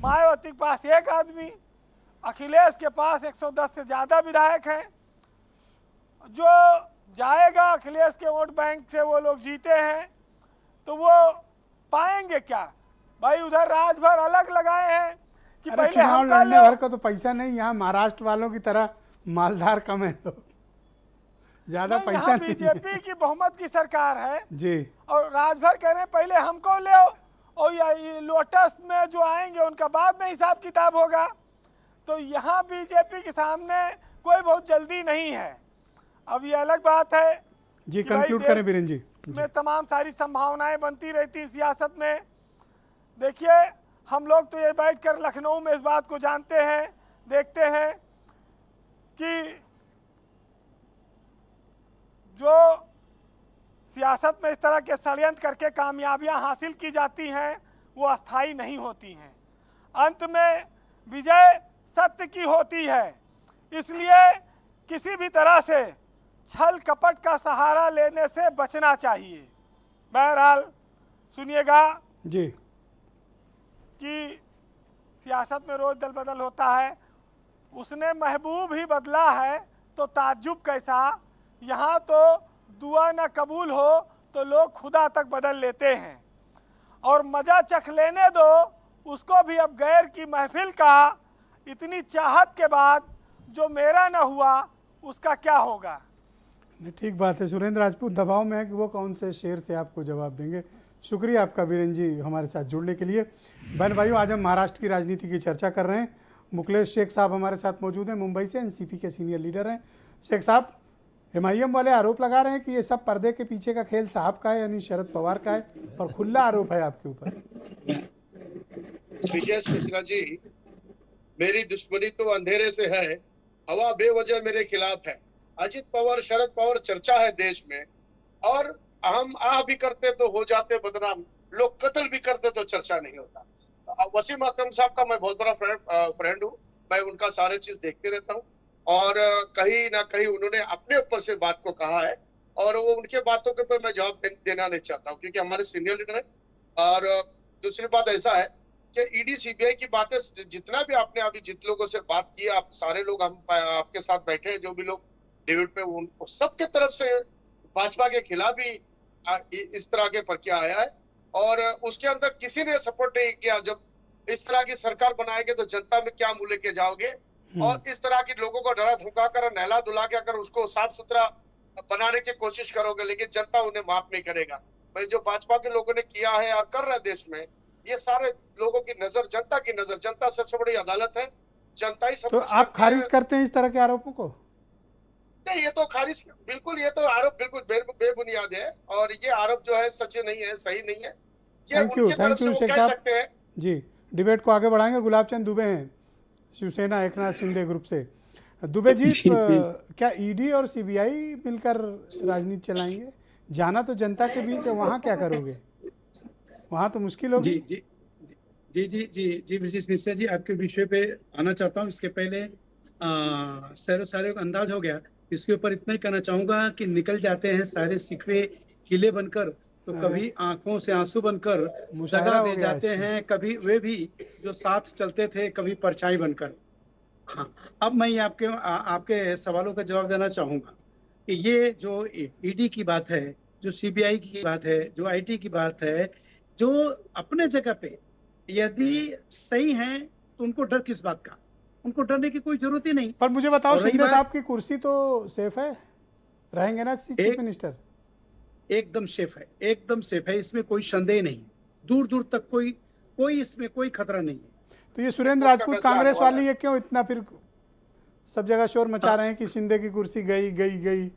मायावती के पास 1 आदमी, अखिलेश के पास 110 से ज़्यादा विधायक हैं। जो जाएगा अखिलेश के वोट बैंक से वो लोग जीते हैं, तो वो पाएंगे क्या? भाई उधर राजभर अलग लगाए हैं कि अरे पहले चुनाव हम कर लड़ने लो। भर का तो पैसा नहीं, यहाँ महाराष्ट्र वालों की तरह मालदार कम है तो ज्यादा नहीं, पैसा यहाँ नहीं बीजेपी की बहुमत की सरकार है जी। और राजभर कह रहे हैं पहले हमको ले आओ और ये लोटस में जो आएंगे उनका बाद में हिसाब किताब होगा। तो यहाँ बीजेपी के सामने कोई बहुत जल्दी नहीं है। अब ये अलग बात है जी, कि भाई कंक्लूड देश करें बीरेन जी। में तमाम सारी संभावनाएं बनती रहती सियासत में। देखिए, हम लोग तो ये बैठकर लखनऊ में इस बात को जानते हैं, देखते हैं कि जो सियासत में इस तरह के षड्यंत्र करके कामयाबियां हासिल की जाती हैं वो अस्थायी नहीं होती हैं। अंत में विजय सत्य की होती है। इसलिए किसी भी तरह से छल कपट का सहारा लेने से बचना चाहिए। बहरहाल सुनिएगा जी कि सियासत में रोज दल बदल होता है। उसने महबूब ही बदला है तो ताज्जुब कैसा। यहाँ तो दुआ न कबूल हो तो लोग खुदा तक बदल लेते हैं। और मज़ा चख लेने दो उसको भी अब गैर की महफिल का, इतनी चाहत के बाद जो मेरा न हुआ उसका क्या होगा। नहीं, ठीक बात है। सुरेंद्र राजपूत दबाव में है कि वो कौन से शेर से आपको जवाब देंगे। शुक्रिया आपका वीरेंद्र जी हमारे साथ जुड़ने के लिए। बहन भाइयों, आज हम महाराष्ट्र की राजनीति की चर्चा कर रहे हैं। मुखलेश शेख साहब हमारे साथ मौजूद हैं, मुंबई से एनसीपी के सीनियर लीडर हैं। शेख साहब, एमआईएम वाले आरोप लगा रहे हैं कि ये सब पर्दे के पीछे का खेल साहब का है, यानी शरद पवार का है, और खुला आरोप है आपके ऊपर। विजय मिश्रा जी, मेरी दुश्मनी तो अंधेरे से है, हवा बेवजह मेरे खिलाफ है। अजित पवार, शरद पवार चर्चा है देश में, और हम आह भी करते तो हो जाते बदनाम, लोग कत्ल भी करते तो चर्चा नहीं होता। वसीम अकरम साहब का मैं बहुत बड़ा फ्रेंड हूँ, मैं उनका सारे चीज देखते रहता हूँ, और कहीं ना कहीं उन्होंने अपने ऊपर से बात को कहा है, और वो उनके बातों के ऊपर मैं जवाब देना नहीं चाहता हूँ क्योंकि हमारे सीनियर लीडर है। और दूसरी बात ऐसा है कि ईडी सीबीआई की बातें जितना भी आपने अभी जितने लोगों से बात की, आप सारे लोग, हम आपके साथ बैठे हैं जो भी लोग डेविड पे, सबके तरफ से भाजपा के खिलाफ ही इस तरह के प्रक्रिया आया है, और उसके अंदर किसी ने सपोर्ट नहीं किया। जब इस तरह की सरकार बनाएंगे तो जनता में क्या मुंह लेके जाओगे, और इस तरह के लोगों को डरा धमका कर, नहला धुला के अगर उसको साफ सुथरा बनाने की कोशिश करोगे, लेकिन जनता उन्हें माफ नहीं करेगा। भाई, जो भाजपा के लोगों ने किया है और कर रहे हैं देश में, ये सारे लोगों की नजर, जनता की नजर, जनता सबसे बड़ी अदालत है, जनता ही सब। तो आप खारिज करते हैं इस तरह के आरोपों को? नहीं, ये तो खारिज, बिल्कुल, ये तो आरोप बिल्कुल बेबुनियाद है, और ये आरोप जो है सच नहीं है, सही नहीं है। थैंक यू शेख साहब जी। डिबेट को आगे बढ़ाएंगे। गुलाब चंद दुबे हैं शिवसेना एकनाथ शिंदे ग्रुप से। दुबे जी, क्या ईडी और सीबीआई मिलकर राजनीति चलाएंगे? जाना तो जनता के बीच है, वहाँ क्या करोगे? वहाँ तो मुश्किल होगी। जी जी जी जी जी जी ब्रिजेश मिश्रा जी, आपके विषय पे आना चाहता हूँ। इसके पहले सारे को अंदाज हो गया। इसके ऊपर इतना ही कहना चाहूंगा कि निकल जाते हैं सारे सिक्वे किले बनकर, तो कभी आंखों से आंसू बनकर दगा दे जाते हैं, कभी वे भी जो साथ चलते थे कभी परछाई बनकर। हाँ, अब मैं आपके सवालों का जवाब देना चाहूंगा कि ये जो ईडी की बात है, जो सीबीआई की बात है, जो आईटी की बात है, जो अपने जगह पे यदि सही है तो उनको डर किस बात का? उनको डरने की कोई जरूरत ही नहीं। पर मुझे बताओ, शिंदे साहब की कुर्सी तो सेफ है, रहेंगे ना चीफ मिनिस्टर? एकदम सेफ है, एकदम सेफ है, इसमें कोई संदेह नहीं। दूर दूर तक कोई इसमें कोई खतरा नहीं है। तो ये सुरेंद्र राजपूत कांग्रेस वाली ये क्यों इतना फिर सब जगह शोर मचा रहे हैं कि शिंदे की कुर्सी गई गई गई?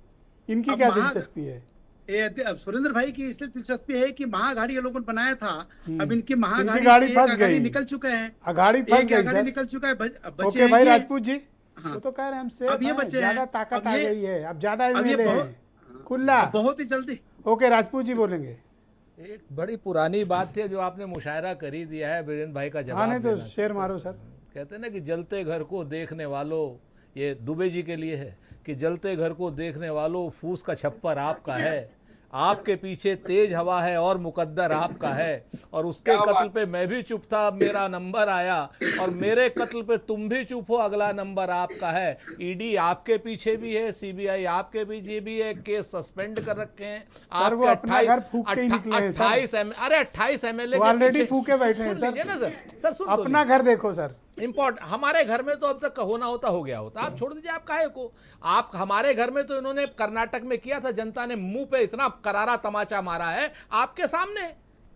इनकी क्या दिलचस्पी है? अब सुरेंद्र भाई की इसलिए दिलचस्पी है कि महागाड़ी लोगों ने बनाया था, अब इनकी महागाड़ी गाड़ी फंस गई, निकल चुका है, गाड़ी फंस गई, गाड़ी निकल चुका है। ओके भाई राजपूत जी, हाँ, वो तो कह रहे हैं हमसे अब ये बच्चे ज्यादा ताकत आ गई है, अब ज्यादा एमएलए हैं, खुला बहुत ही जल्दी। ओके, राजपूत जी बोलेंगे। एक बड़ी पुरानी बात है जो आपने मुशायरा कर ही दिया है, वीरेंद्र भाई का जवाब नहीं तो शेर मारो सर। कहते हैं ना कि जलते घर को देखने वालों, ये दुबे जी के लिए है कि जलते घर को देखने वालों, फूस का छप्पर आपका है, आपके पीछे तेज हवा है और मुकद्दर आपका है, और उसके कत्ल पे मैं भी चुप था, अब मेरा नंबर आया, और मेरे कत्ल पे तुम भी चुप हो, अगला नंबर आपका है। ईडी आपके पीछे भी है, सीबीआई आपके पीछे भी है, केस सस्पेंड कर रखे हैं। सर वो अपना घर फूक के ही निकले हैं सर। 28 एमएलए ऑलरेडी फूके बैठे हैं सर। अपना घर देखो सर। इम्पोर्ट हमारे घर में तो अब तक होना होता हो गया होता, आप छोड़ दीजिए, आप काहे को, आप हमारे घर में तो इन्होंने कर्नाटक में किया था, जनता ने मुंह पे इतना करारा तमाचा मारा है, आपके सामने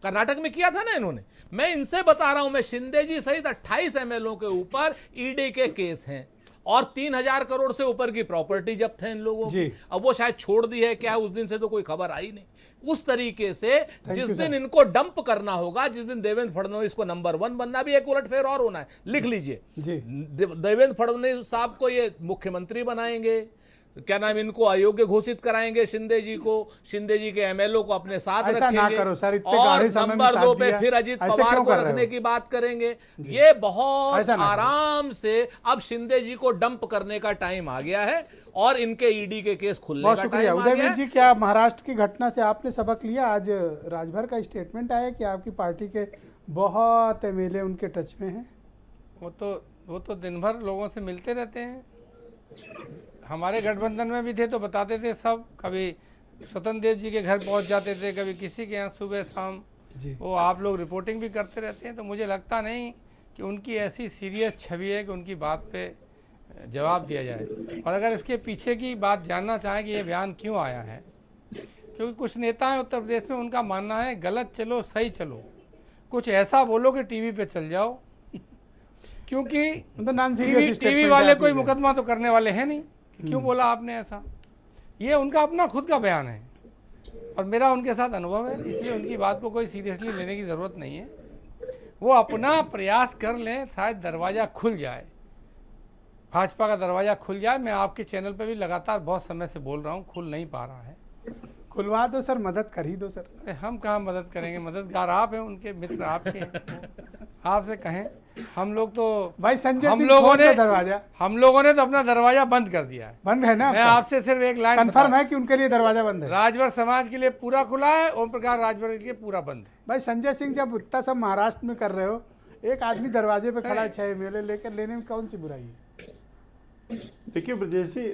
कर्नाटक में किया था ना इन्होंने। मैं इनसे बता रहा हूं, मैं शिंदे जी सहित 28 एमएलओ के ऊपर ईडी के केस हैं, और 3000 करोड़ से ऊपर की प्रॉपर्टी जब्त है इन लोगों की। अब वो शायद छोड़ दी है क्या, उस दिन से तो कोई खबर आई नहीं। उस तरीके से जिस दिन इनको डंप करना होगा, जिस दिन देवेंद्र फडणवीस को नंबर 1 बनना, भी एक उलटफेर और होना है, लिख लीजिए। देवेंद्र फडणवीस साहब को ये मुख्यमंत्री बनाएंगे, क्या नाम, इनको अयोग्य घोषित कराएंगे शिंदे जी को, शिंदे जी के एमएलओ को अपने साथ रखेंगे, और नंबर 2 पे फिर अजीत पवार को रखने की बात करेंगे। ये बहुत आराम से अब शिंदे जी को डंप करने का टाइम आ गया है, और इनके ईडी के केस खुलने का टाइम आ गया है। उदयवीर जी, क्या महाराष्ट्र की घटना से आपने सबक लिया? आज राजभर का स्टेटमेंट आया कि आपकी पार्टी के बहुत एमएलए उनके टच में हैं। वो तो दिन भर लोगों से मिलते रहते हैं। हमारे गठबंधन में भी थे तो बताते थे सब, कभी स्वतंत्र देव जी के घर पहुंच जाते थे, कभी किसी के यहाँ सुबह शाम, वो आप लोग रिपोर्टिंग भी करते रहते हैं। तो मुझे लगता नहीं कि उनकी ऐसी सीरियस छवि है कि उनकी बात पे जवाब दिया जाए। और अगर इसके पीछे की बात जानना चाहें कि ये बयान क्यों आया है, क्योंकि कुछ नेता हैं उत्तर प्रदेश में, उनका मानना है गलत चलो सही चलो, कुछ ऐसा बोलो कि टीवी पे चल जाओ, क्योंकि टीवी वाले कोई मुकदमा तो करने वाले हैं नहीं कि क्यों बोला आपने ऐसा। ये उनका अपना खुद का बयान है और मेरा उनके साथ अनुभव है, इसलिए उनकी बात को कोई सीरियसली लेने की ज़रूरत नहीं है। वो अपना प्रयास कर लें, शायद दरवाज़ा खुल जाए, भाजपा का दरवाज़ा खुल जाए। मैं आपके चैनल पे भी लगातार बहुत समय से बोल रहा हूँ, खुल नहीं पा रहा है। खुलवा दो सर, मदद कर ही दो सर। अरे हम कहाँ मदद करेंगे, मददगार आप हैं, उनके मित्र आपके हैं, आपसे कहें। हम लोग तो भाई संजय हम सिंह लोगों ने दरवाजा, हम लोगों ने तो अपना दरवाजा बंद कर दिया है। बंद है ना? मैं आपसे सिर्फ एक लाइन कंफर्म है कि उनके लिए दरवाजा बंद है? राजभर समाज के लिए पूरा खुला है, ओम प्रकाश राजभर के लिए पूरा बंद है। भाई संजय सिंह जब इतना सब महाराष्ट्र में कर रहे हो, एक आदमी दरवाजे पे खड़ा है 6 मेले लेकर, लेने में कौन सी बुराई है? देखिए ब्रजेश जी,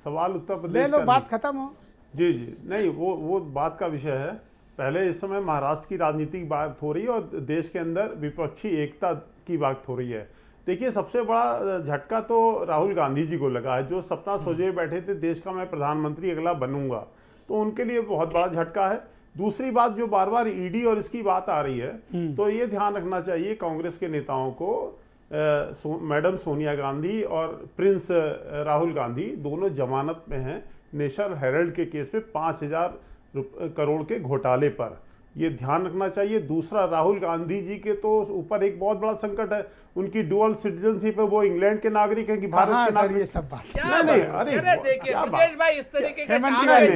सवाल उत्तर प्रदेश ले लो, का बात खत्म हो। जी नहीं, वो बात का विषय है। पहले इस समय महाराष्ट्र की राजनीति की बात हो रही है और देश के अंदर विपक्षी एकता की बात हो रही है। देखिए सबसे बड़ा झटका तो राहुल गांधी जी को लगा है, जो सपना सोचे बैठे थे देश का मैं प्रधानमंत्री अगला बनूंगा, तो उनके लिए बहुत बड़ा झटका है। दूसरी बात, जो बार बार ईडी और इसकी बात आ रही है, तो ये ध्यान रखना चाहिए कांग्रेस के नेताओं को, मैडम सोनिया गांधी और प्रिंस राहुल गांधी दोनों जमानत में हैं नेशनल हेराल्ड के केस में 5,000 करोड़ के घोटाले पर, ये ध्यान रखना चाहिए। दूसरा, राहुल गांधी जी के तो ऊपर एक बहुत बड़ा संकट है, उनकी डुअल सिटीजनशिप है, वो इंग्लैंड के नागरिक हैं कि भारत के नागरिक। ये सब बात नहीं, अरे देखिए ब्रजेश भाई, इस तरीके का हेमंत तिवारी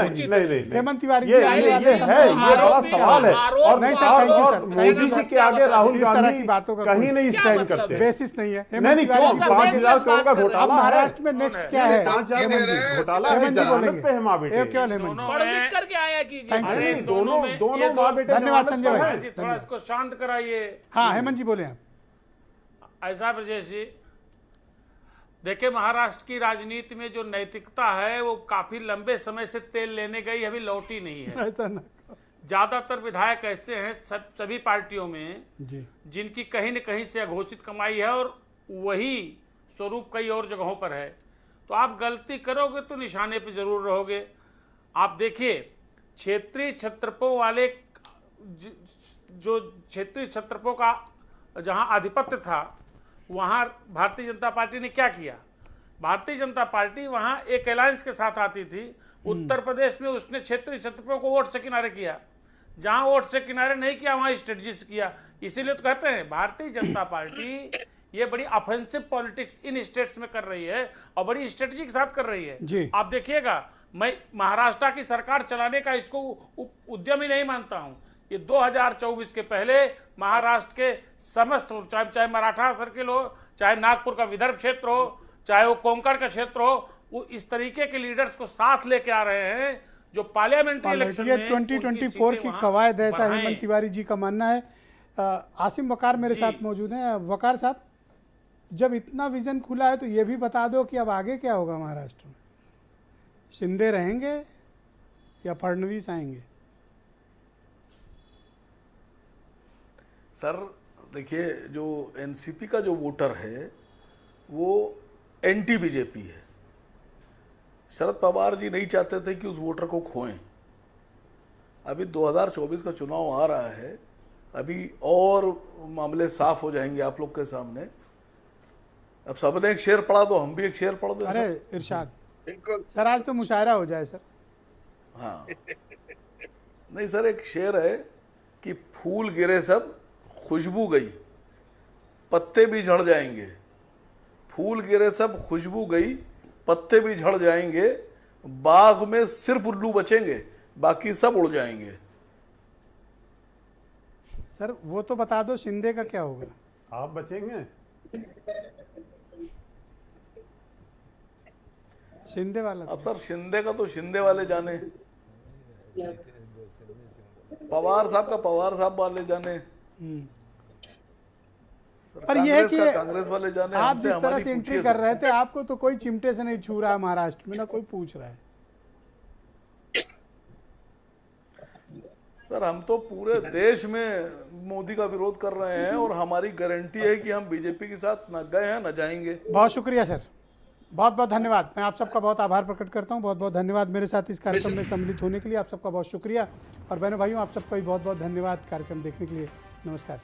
जी, नहीं, ये ये है, ये बड़ा सवाल है। और मोदी जी के आगे राहुल गांधी कहीं नहीं स्टैंड करते, बेसिस नहीं है। नहीं, क्यों? 5,000 करोड़ का घोटाला महाराष्ट्र में नेक्स्ट क्या है? 5,000 घोटाला जमानत पे है माँ बेटे। केवल हेमंत पढ़ लिख करके आया कीजिए। दोनों माँ बेटे। धन्यवाद संजय भाई। जी थोड़ा इसको शांत कराइए। हाँ हेमंत जी बोले आप। ऐसा ब्रजेश जी, देखिए महाराष्ट्र की राजनीति में जो नैतिकता है वो काफी लंबे समय से तेल लेने गई, अभी लौटी नहीं है। ऐसा ना, ज्यादातर विधायक ऐसे हैं सभी पार्टियों में जी, जिनकी कहीं न कहीं से अघोषित कमाई है और वही स्वरूप कई और जगहों पर है। तो आप गलती करोगे तो निशाने पे जरूर रहोगे। आप देखिए क्षेत्रीय छत्रपों वाले, जो क्षेत्रीय छत्रपों का जहां आधिपत्य था, वहां भारतीय जनता पार्टी ने क्या किया? भारतीय जनता पार्टी वहां एक अलायंस के साथ आती थी। उत्तर प्रदेश में उसने क्षेत्रीय छत्रपों को वोट से किनारे किया, जहां वोट से किनारे नहीं किया वहां स्ट्रेटजी से किया। इसीलिए तो कहते हैं भारतीय जनता पार्टी ये बड़ी ऑफेंसिव पॉलिटिक्स इन स्टेट्स में कर रही है और बड़ी स्ट्रेटजी के साथ कर रही है। आप देखिएगा, मैं महाराष्ट्र की सरकार चलाने का इसको उद्यम ही नहीं मानता हूं। ये 2024 के पहले महाराष्ट्र के समस्त, चाहे मराठा सर्किल हो, चाहे नागपुर का विदर्भ क्षेत्र हो, चाहे वो कोंकण का क्षेत्र हो, वो इस तरीके के लीडर्स को साथ लेके आ रहे हैं जो पार्लियामेंट्री इलेक्शन में 2024 की कवायद, ऐसा हेमंत तिवारी जी का मानना है। आसिम वकार मेरे साथ मौजूद हैं। वकार साहब, जब इतना विजन खुला है तो ये भी बता दो कि अब आगे क्या होगा महाराष्ट्र में? शिंदे रहेंगे या फडणवीस आएंगे? सर देखिए, जो एनसीपी का जो वोटर है वो एंटी बीजेपी है। शरद पवार जी नहीं चाहते थे कि उस वोटर को खोएं। अभी 2024 का चुनाव आ रहा है, अभी और मामले साफ हो जाएंगे आप लोग के सामने। अब सबने एक शेर पढ़ा तो हम भी एक शेर पढ़ दें। अरे इरशाद सर, आज तो मुशायरा हो जाए सर। हाँ नहीं सर, एक शेर है कि फूल गिरे सब खुशबू गई, पत्ते भी झड़ जाएंगे। फूल गिरे सब खुशबू गई, पत्ते भी झड़ जाएंगे। बाग में सिर्फ उल्लू बचेंगे, बाकी सब उड़ जाएंगे। सर वो तो बता दो, शिंदे का क्या होगा? आप बचेंगे? शिंदे वाला अब सर शिंदे का तो शिंदे वाले जाने, पवार साहब का पवार साहब वाले जाने। पर यह है कि कांग्रेस वाले जाने, आप हमसे जिस तरह हमारी से एंट्री पूछिए कर रहे थे, आपको तो कोई चिमटे से नहीं छू रहा है महाराष्ट्र में, ना कोई पूछ रहा है। सर हम तो पूरे देश में मोदी का विरोध कर रहे हैं और हमारी गारंटी है कि हम बीजेपी के साथ न गए हैं न जाएंगे। बहुत शुक्रिया सर, बहुत बहुत धन्यवाद। मैं आप सबका बहुत आभार प्रकट करता हूं। बहुत बहुत धन्यवाद मेरे साथ इस कार्यक्रम में सम्मिलित होने के लिए। आप सबका बहुत शुक्रिया, और बहनों भाइयों आप सबका भी बहुत बहुत धन्यवाद कार्यक्रम देखने के लिए। नमस्कार।